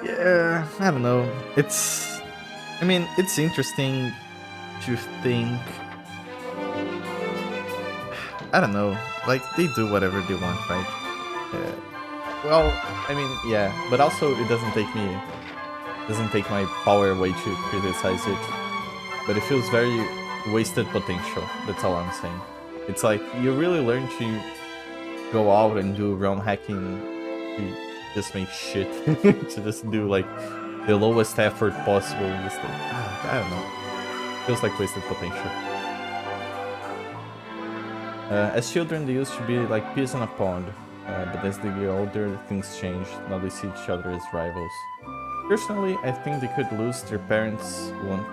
[SPEAKER 1] Yeah, I don't know. I mean, it's interesting to think. I don't know. Like, they do whatever they want, right? Well, I mean, yeah, but also it doesn't take my power away to criticize it. But it feels very wasted potential. That's all I'm saying. It's like you really learn to go out and do realm hacking to just make shit. To just do like the lowest effort possible. Just like, I don't know. Feels like wasted potential. As children, they used to be like peas in a pond. But as they get older, things change. Now they see each other as rivals. Personally, I think they could lose their parents once.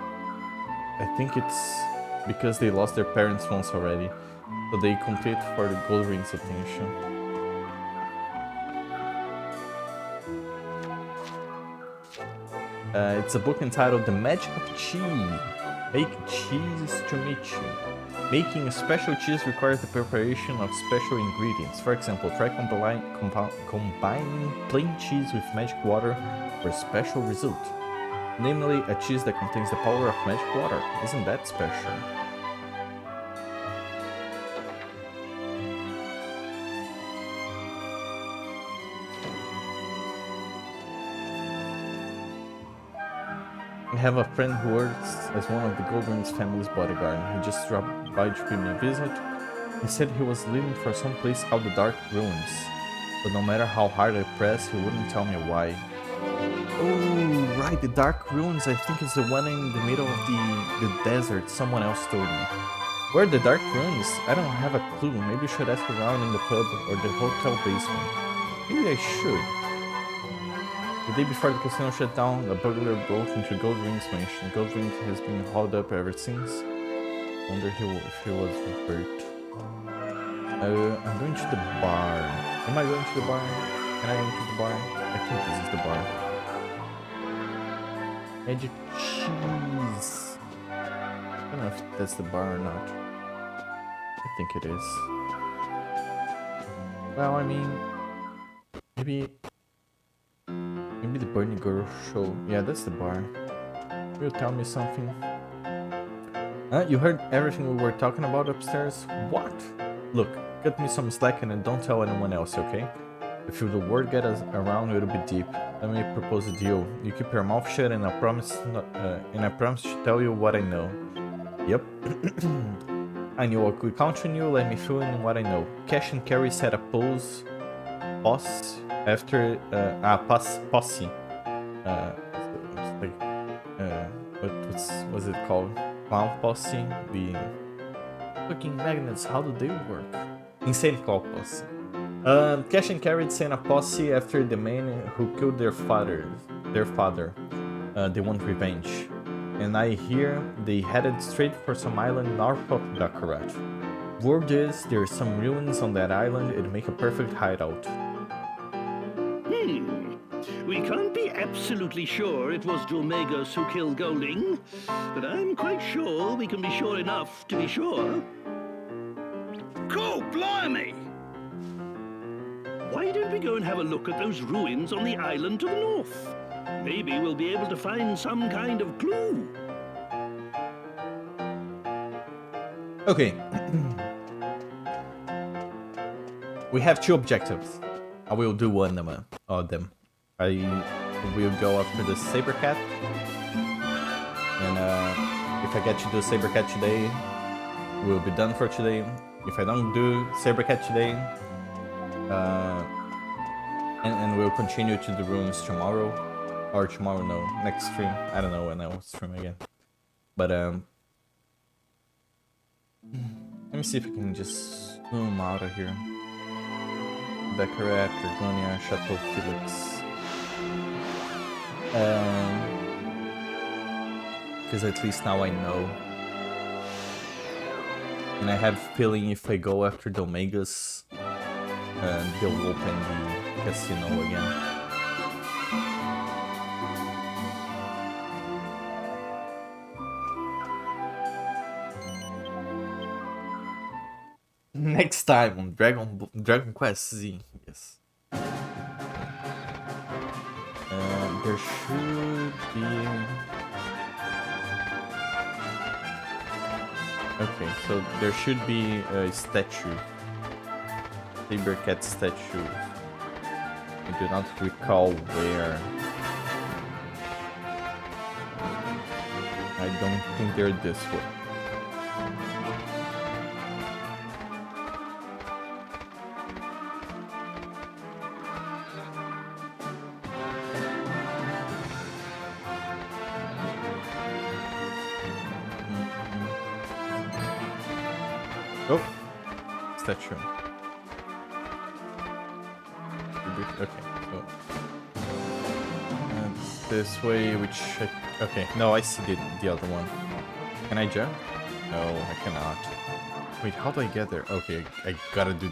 [SPEAKER 1] I think it's because they lost their parents once already, so they compete for the gold ring's attention. It's a book entitled The Magic of Cheese. Make cheese to meet you. Making a special cheese requires the preparation of special ingredients. For example, try combining plain cheese with magic water for a special result. Namely, a cheese that contains the power of magic water. Isn't that special? I have a friend who works as one of the Goldwing's family's bodyguard. He just dropped by to pay me a visit. He said he was leaving for some place called the Dark Ruins, but no matter how hard I pressed, he wouldn't tell me why. Oh, right, the Dark Ruins, I think is the one in the middle of the desert. Someone else told me. Where are the Dark Ruins? I don't have a clue. Maybe I should ask around in the pub or the hotel basement. Maybe I should. The day before the casino shut down, a burglar broke into Goldwing's mansion. Goldwing has been hauled up ever since. Wonder if he was hurt. I'm going to the bar. Am I going to the bar? Can I enter the bar? I think this is the bar. Edge of cheese. I don't know if that's the bar or not. I think it is. Well, I mean, maybe the Bunny Girl show. Yeah, that's the bar. Will tell me something. You heard everything we were talking about upstairs? What? Look, cut me some slack and don't tell anyone else, okay? If the word gets around, it'll be deep. Let me propose a deal. You keep your mouth shut, and I promise to tell you what I know. Yep. I knew I could count on you. Let me fill in what I know. Cash and Carry set a posse after posse. What's it called? Clown posse. The fucking magnets. How do they work? Insane Clown posse. Cash and Carry sent a posse after the man who killed their father. They want revenge. And I hear they headed straight for some island north of Baccarat. Word is there's some ruins on that island. It'd make a perfect hideout.
[SPEAKER 3] We can't be absolutely sure it was Domegas who killed Golding, but I'm quite sure we can be sure enough to be sure.
[SPEAKER 4] Cool, blimey!
[SPEAKER 3] Why don't we go and have a look at those ruins on the island to the north? Maybe we'll be able to find some kind of clue.
[SPEAKER 1] Okay. We have two objectives. I will do one of them. I will go after the Saber Cat. And if I get to do Saber Cat today, we'll be done for today. If I don't do Saber Cat today, and we'll continue to the ruins tomorrow. Or tomorrow, no, next stream. I don't know when I will stream again. But let me see if I can just zoom out of here. Baccarat, Dragonia, Chateau Felix. Because at least now I know. And I have a feeling if I go after the Omegas, they'll open the casino again. Next time on Dragon Quest Z, yes. There should be. Okay, so there should be a statue. Saber Cat statue. I do not recall where. I don't think they're this way. Oh, statue. Okay, so this way, which okay, no, I see the other one. Can I jump? No, I cannot. Wait, how do I get there? Okay, I gotta do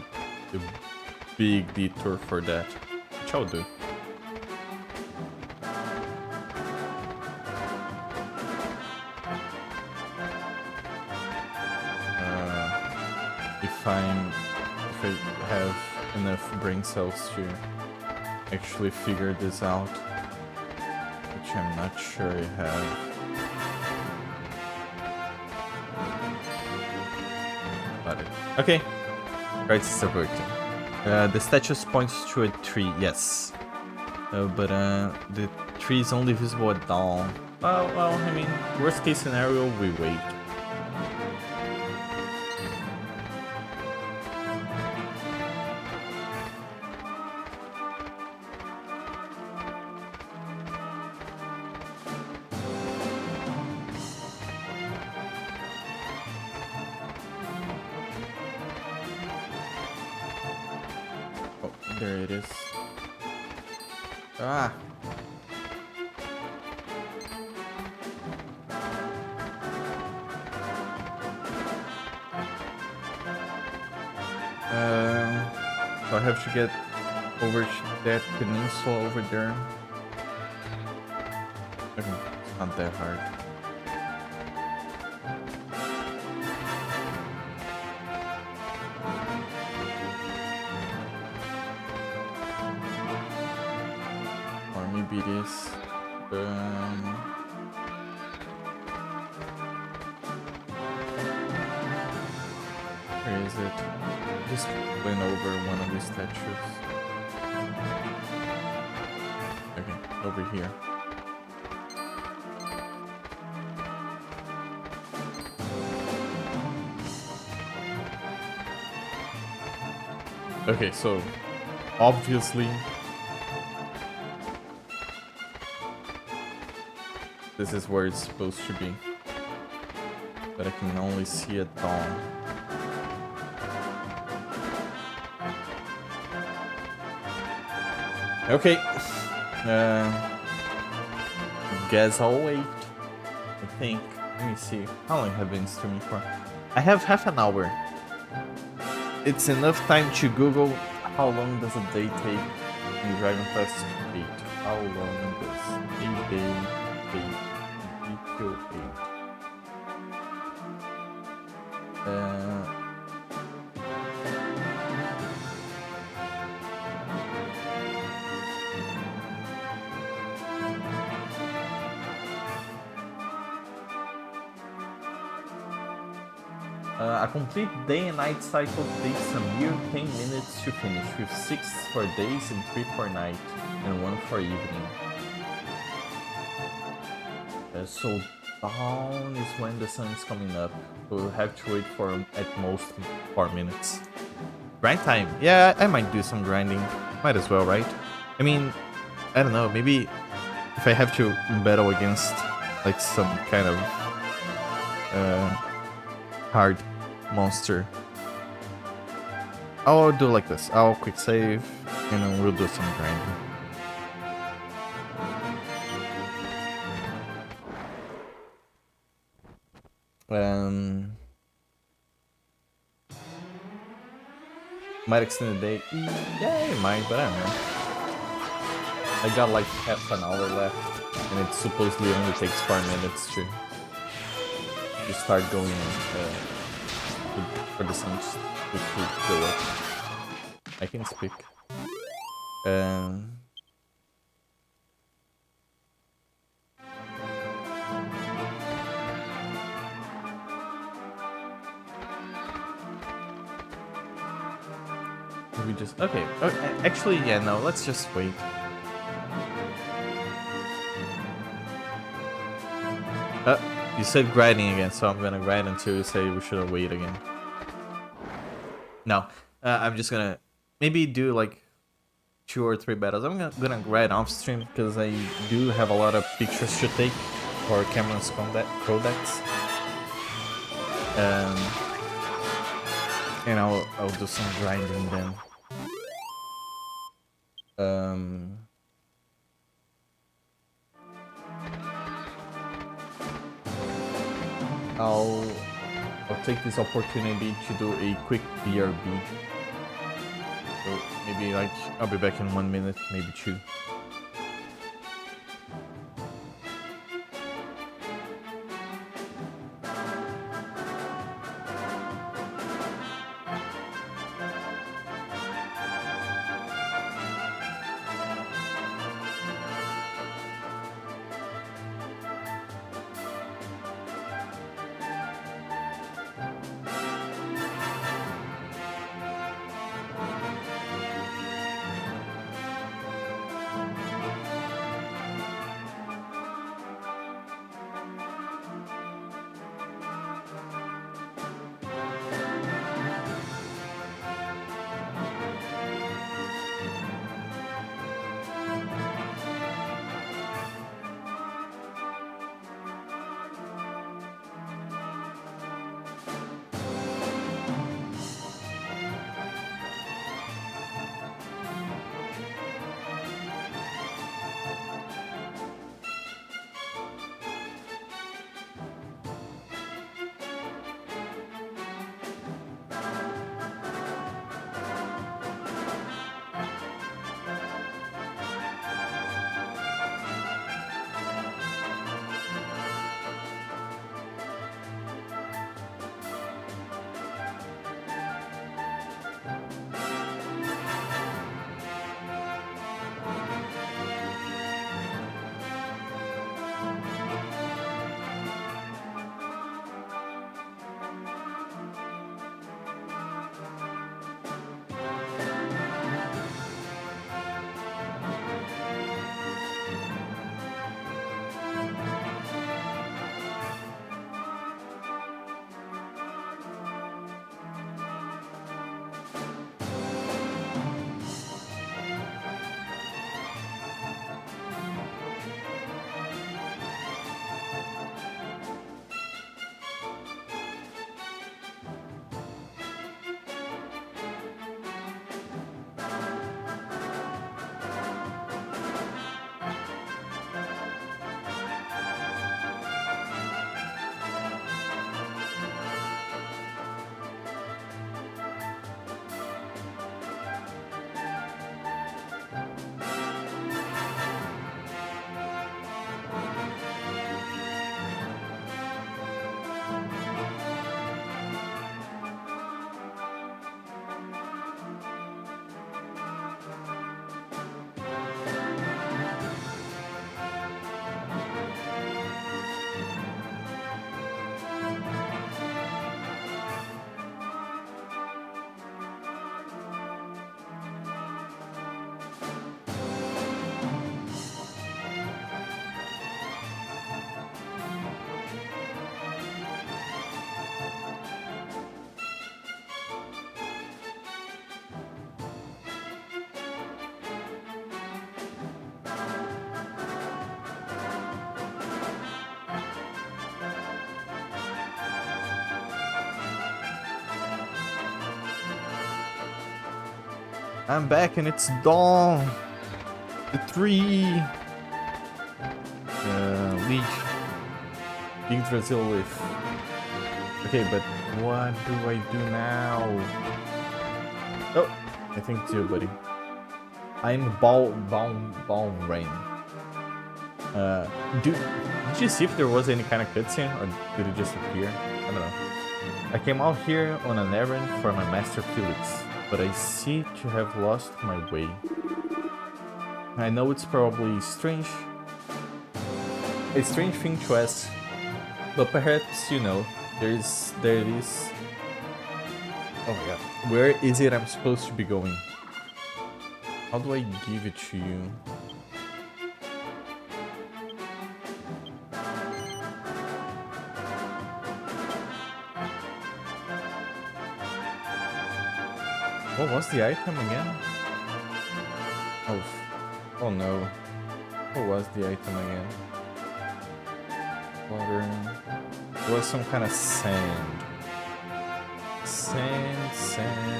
[SPEAKER 1] the big detour for that, which I'll do. If I have enough brain cells to actually figure this out, which I'm not sure I have. Got it. Okay. Right, it's working. The statue points to a tree, yes. But the tree is only visible at dawn. Well, I mean, worst case scenario, we wait. Oh, there it is. Ah. So I have to get over that peninsula over there. Okay, it's not that hard. Or maybe it is. Where is it? Just went over one of these statues. Okay, over here. Okay, so obviously this is where it's supposed to be, but I can only see at dawn. Okay, guess I'll wait. I think. Let me see. How long have I been streaming for? I have half an hour. It's enough time to Google how long does a day take in Dragon Quest VIII. How long does a day take equal 8? A complete day and night cycle takes a mere 10 minutes to finish, with 6 for days and 3 for night, and 1 for evening. So dawn is when the sun is coming up. We'll have to wait for at most 4 minutes. Grind time. Yeah, I might do some grinding. Might as well, right? I mean, I don't know, maybe if I have to battle against like some kind of hard monster, I'll do like this. I'll quick save and then we'll do some grinding. Might extend the day. Yeah, it might, but I don't know. I got like half an hour left, and it supposedly only takes 4 minutes to start going for the sun to go up. I can speak. We just okay. Actually, yeah, no. Let's just wait. You said grinding again, so I'm gonna grind until you say we should wait again. No, I'm just gonna maybe do like 2 or 3 battles. I'm gonna grind off stream because I do have a lot of pictures to take for Cameron's codex. And I'll do some grinding then. I'll take this opportunity to do a quick BRB. So maybe like I'll be back in 1 minute, maybe 2. I'm back and it's dawn. The tree. Leaf. Big Brazil leaf. Okay, but what do I do now? Oh, I think too, buddy. I'm Balm Rain. Did you see if there was any kind of cutscene or did it just appear? I don't know. I came out here on an errand for my master Felix, but I see to have lost my way. I know it's probably a strange thing to ask, but perhaps you know, there is. Oh my god, where is it I'm supposed to be going? How do I give it to you? What was the item again? Oh no. What was the item again? Water. It was some kind of sand. Sand. Sand.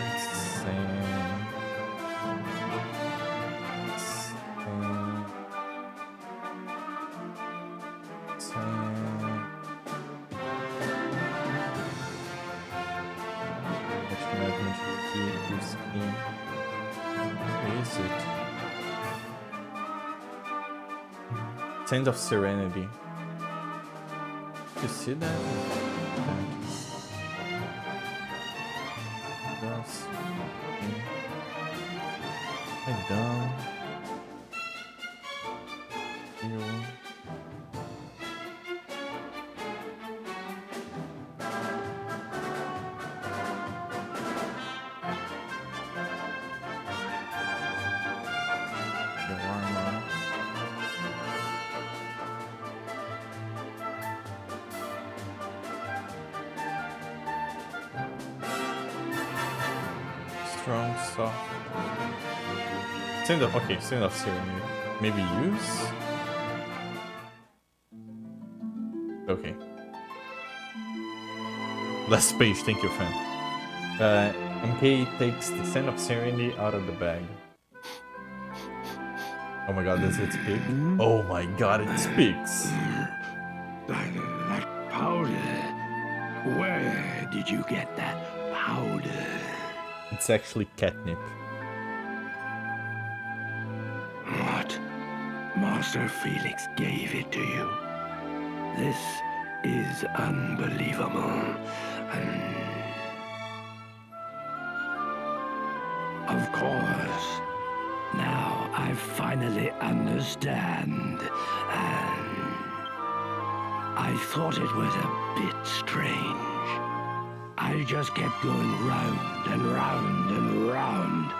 [SPEAKER 1] Where is it? Sand of Serenity. You see that? Yes. I down. Strong, soft. Send of Serenity. Maybe use? Okay. Less page, thank you, friend. MK takes the Sand of Serenity out of the bag. Oh my god, does it speak? Oh my god, it speaks!
[SPEAKER 4] That powder. Where did you get that powder?
[SPEAKER 1] It's actually catnip.
[SPEAKER 4] What? Master Felix gave it to you. This is unbelievable. Of course. Now I finally understand. And I thought it was a bit strange. I just kept going round and round and round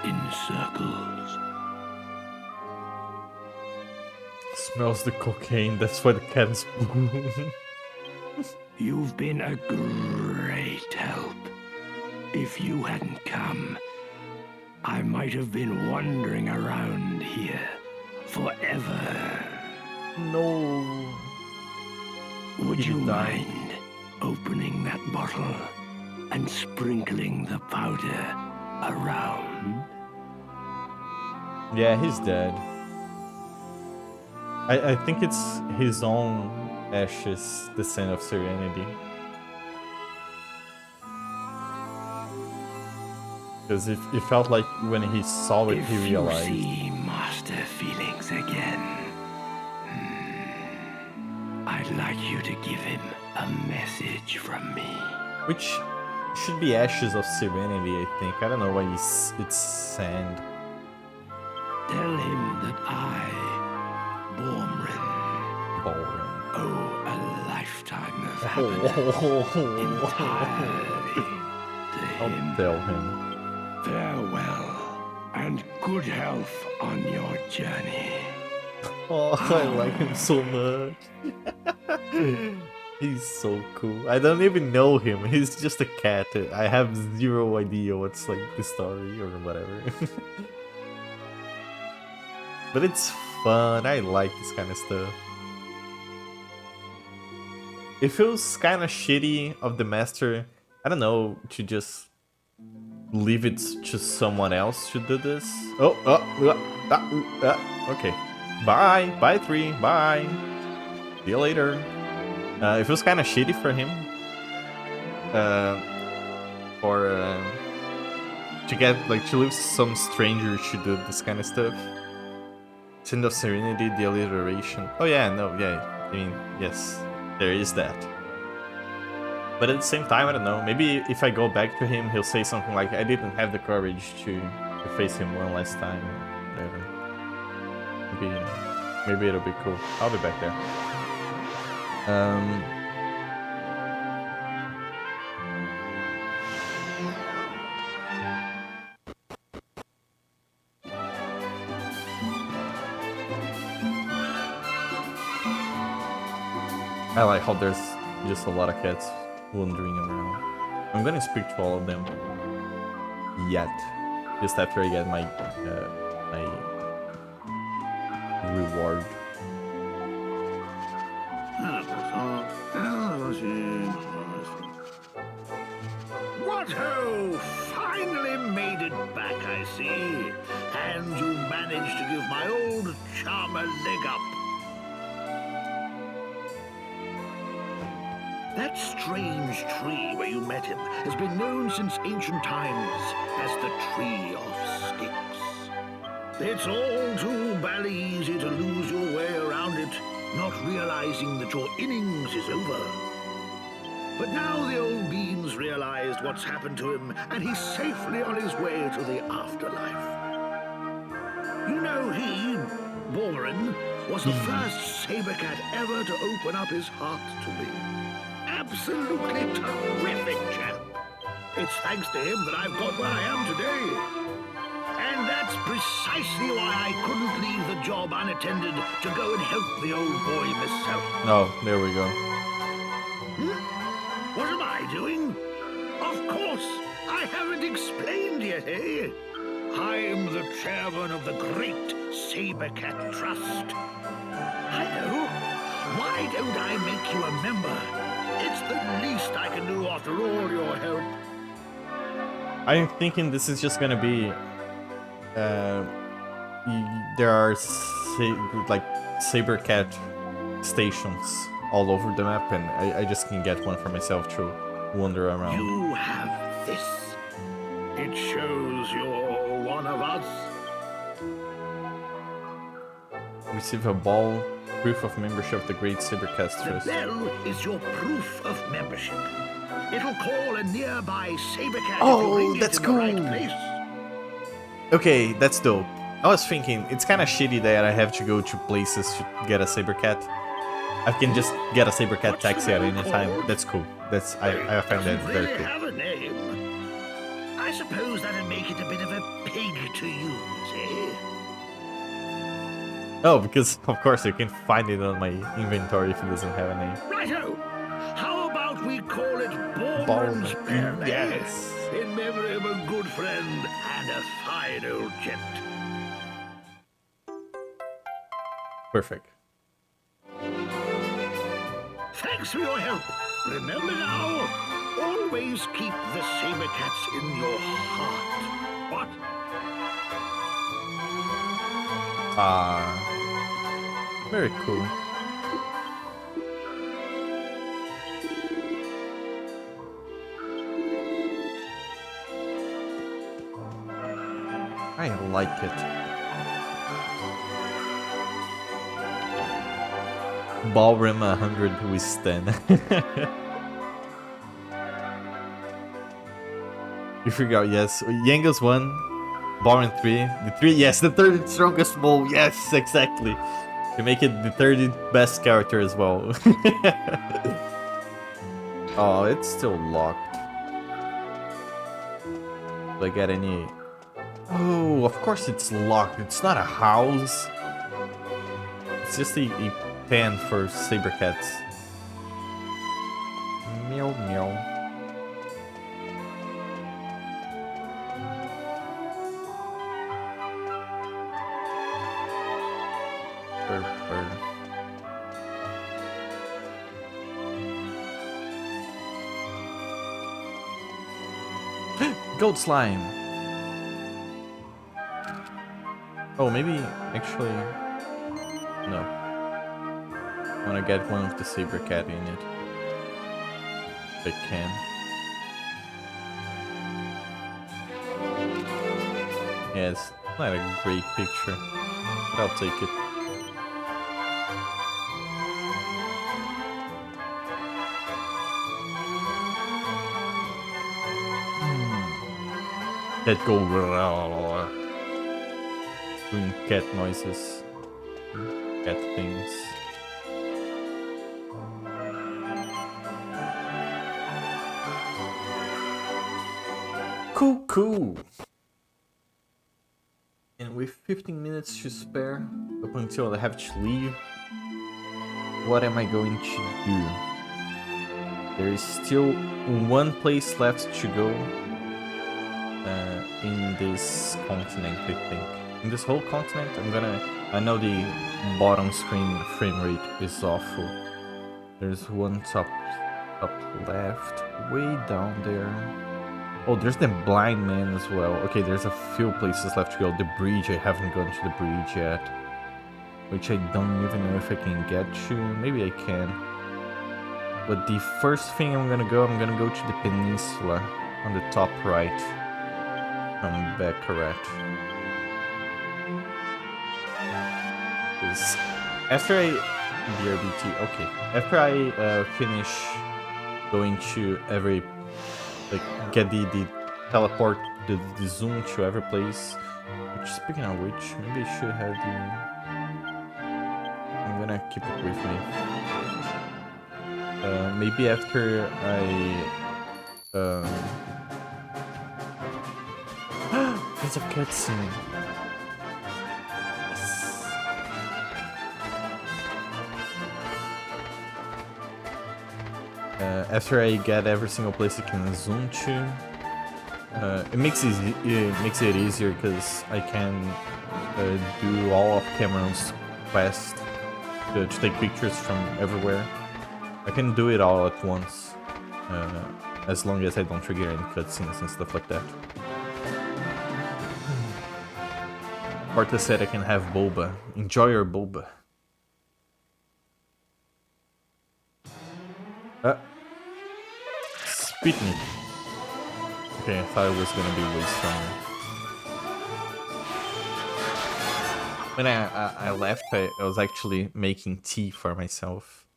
[SPEAKER 4] in circles.
[SPEAKER 1] Smells the cocaine, that's why the cat is blue.
[SPEAKER 4] You've been a great help. If you hadn't come, I might have been wandering around here forever.
[SPEAKER 1] No.
[SPEAKER 4] Would you
[SPEAKER 1] die.
[SPEAKER 4] mind opening that bottle and sprinkling the powder around?
[SPEAKER 1] Yeah, he's dead. I think it's his own ashes, the Sand of Serenity. Because it felt like when he saw it, he realized.
[SPEAKER 4] If you see Master Felix again, I'd like you to give him a message from me.
[SPEAKER 1] Which should be Ashes of Serenity, I think. I don't know why it's sand.
[SPEAKER 4] Tell him that I, Bormrin, owe a lifetime of happiness entirely to
[SPEAKER 1] I'll
[SPEAKER 4] him.
[SPEAKER 1] tell him.
[SPEAKER 4] Farewell, and good health on your journey.
[SPEAKER 1] Oh, I like him so much. He's so cool. I don't even know him. He's just a cat. I have zero idea what's like the story or whatever. But it's fun. I like this kind of stuff. It feels kind of shitty of the master, I don't know, to just leave it to someone else to do this. Okay. Bye. Bye, 3. Bye. See you later. It feels kind of shitty for him. To get, like, to leave some stranger to do this kind of stuff. Sin of Serenity, the alliteration. Oh yeah, no, yeah. I mean, yes, there is that. But at the same time, I don't know. Maybe if I go back to him, he'll say something like, I didn't have the courage to face him one last time, or whatever. Maybe it'll be cool. I'll be back there. I like how there's just a lot of cats wandering around. I'm gonna speak to all of them. Yet. Just after I get my reward.
[SPEAKER 4] What ho! Finally made it back, I see. And you managed to give my old charmer leg up. That strange tree where you met him has been known since ancient times as the Tree of Sticks. It's all too bally easy to lose your way around it, not realizing that your innings is over. But now the old beans realized what's happened to him, and he's safely on his way to the afterlife. You know, he, Borin, was the first saber cat ever to open up his heart to me. Absolutely terrific chap. It's thanks to him that I've got where I am today. And that's precisely why I couldn't leave the job unattended to go and help the old boy myself.
[SPEAKER 1] Oh, there we go.
[SPEAKER 4] What am I doing? Of course, I haven't explained yet, eh? I'm the chairman of the Great Saber Cat Trust. I know. Why don't I make you a member? It's the least I can do after all your help.
[SPEAKER 1] I'm thinking this is just gonna be... there are like saber cat stations all over the map, and I just can get one for myself to wander around.
[SPEAKER 4] You have this. It shows you're one of us.
[SPEAKER 1] Receive a ball, proof of membership of the Great Saber Cat
[SPEAKER 4] The
[SPEAKER 1] Trust.
[SPEAKER 4] bell is your proof of membership. It'll call a nearby saber cat
[SPEAKER 1] Oh,
[SPEAKER 4] if you ring
[SPEAKER 1] that's
[SPEAKER 4] it in the right
[SPEAKER 1] cool.
[SPEAKER 4] place.
[SPEAKER 1] Okay, that's dope. I was thinking, it's kind of shitty that I have to go to places to get a saber cat. I can just get a saber cat
[SPEAKER 4] What's the
[SPEAKER 1] taxi at
[SPEAKER 4] bell
[SPEAKER 1] any time.
[SPEAKER 4] called?
[SPEAKER 1] That's cool. That's I found that
[SPEAKER 4] Doesn't
[SPEAKER 1] very
[SPEAKER 4] really
[SPEAKER 1] cool.
[SPEAKER 4] have a name. I suppose that'd make it a bit of a pig to use, eh?
[SPEAKER 1] Oh, because of course you can find it on my inventory if it doesn't have a name.
[SPEAKER 4] Righto. How about we call it Borman's
[SPEAKER 1] Borman.
[SPEAKER 4] Bear?
[SPEAKER 1] Yes.
[SPEAKER 4] In memory of a good friend and a fine old gent.
[SPEAKER 1] Perfect.
[SPEAKER 4] Thanks for your help. Remember now, always keep the saber cats in your heart. What?
[SPEAKER 1] Very cool. I like it. Ballroom 100 with 10. You figure out, yes. Yango's 1, Ballroom 3, the 3, yes, the third strongest mole, yes, exactly. To make it the third best character as well. Oh, it's still locked. Do I get any... Oh, of course it's locked. It's not a house. It's just a pen for saber cats. Meow meow. Burr, burr. Gold slime. Oh, maybe actually no. I wanna get one of the saber cat in it. If I can. Yeah, it's not a great picture, but I'll take it. Cat go doing cat noises, cat things. Cool. And with 15 minutes to spare, up until I have to leave, what am I going to do? There is still one place left to go in this continent, I think. In this whole continent, I know the bottom screen frame rate is awful. There's one top left, way down there. Oh, there's the blind man as well. Okay, there's a few places left to go. The bridge, I haven't gone to the bridge yet. Which I don't even know if I can get to. Maybe I can. But the first thing I'm gonna go to the peninsula on the top right. I'm back correct. Because after I... BRBT, okay. After I finish going to every... like get the teleport, the zoom to every place. Which, speaking of which, maybe I should have the... I'm gonna keep it with me. Maybe after I... It's a cutscene. Yes. After I get every single place I can zoom to, it makes it easier because I can do all of Cameron's quest to take pictures from everywhere. I can do it all at once, as long as I don't trigger any cutscenes and stuff like that. Barta said I can have boba. Enjoy your boba. Spitnik. Okay, I thought it was gonna be way stronger. When I left, I was actually making tea for myself.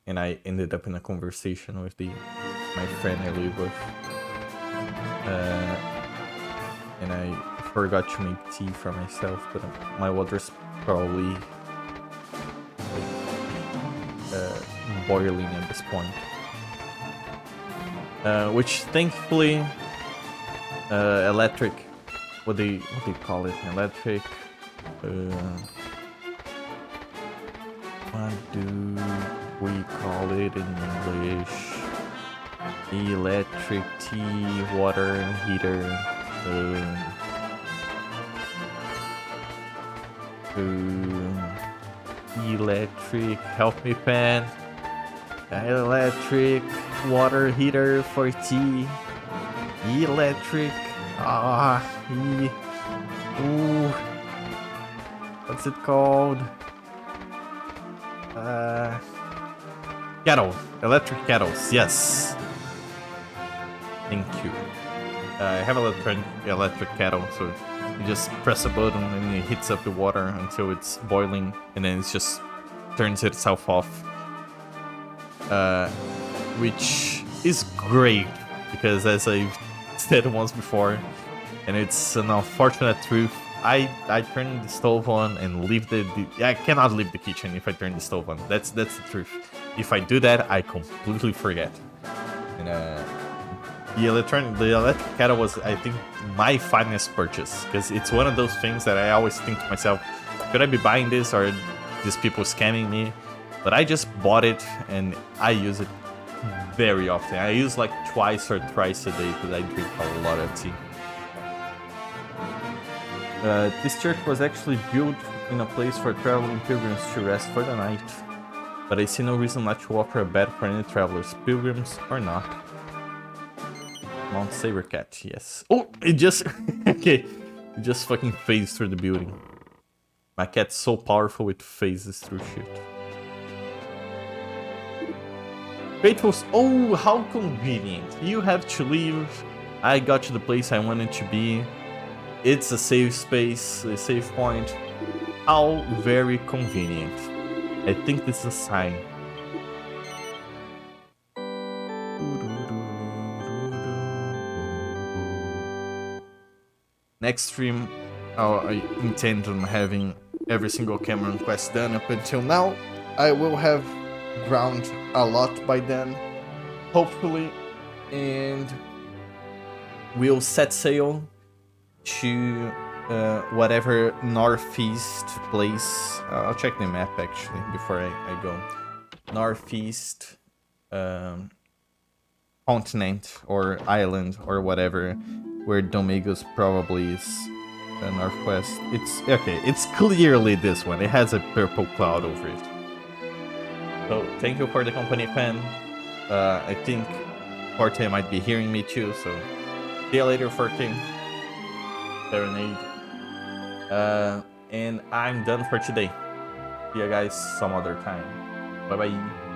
[SPEAKER 1] And I ended up in a conversation with my friend I live with. And I forgot to make tea for myself, but my water's probably boiling at this point. Which thankfully, electric, what do you call it? Electric. What do we call it in English? Electric tea, water heater. Electric, help me, pen. Electric water heater for tea. Electric. Ooh. What's it called? Kettle. Electric kettles. Yes. Thank you. I have an electric kettle, so you just press a button and it heats up the water until it's boiling, and then it just turns itself off. Which is great, because as I've said once before, and it's an unfortunate truth, I turn the stove on and leave I cannot leave the kitchen if I turn the stove on. That's the truth. If I do that, I completely forget. And the electric kettle was, I think, my finest purchase, because it's one of those things that I always think to myself, could I be buying this, or are these people scamming me? But I just bought it and I use it very often. I use like twice or thrice a day because I drink a lot of tea. This church was actually built in a place for traveling pilgrims to rest for the night, but I see no reason not to offer a bed for any travelers, pilgrims or not. Mount Sabercat, yes. Oh, it just... okay. It just fucking phased through the building. My cat's so powerful it phases through shit. Faithfuls, oh, how convenient. You have to leave. I got to the place I wanted to be. It's a safe space, a safe point. How very convenient. I think this is a sign. Next stream, I intend on having every single Cameron quest done up until now. I will have ground a lot by then, hopefully, and we'll set sail to whatever northeast place. I'll check the map actually before I go. Northeast continent or island or whatever, where Domingos probably is northwest. It's okay. It's clearly this one. It has a purple cloud over it. So thank you for the company, Pen. I think Forte might be hearing me too. So see you later, Forte. Serenade. And I'm done for today. See you guys some other time. Bye bye.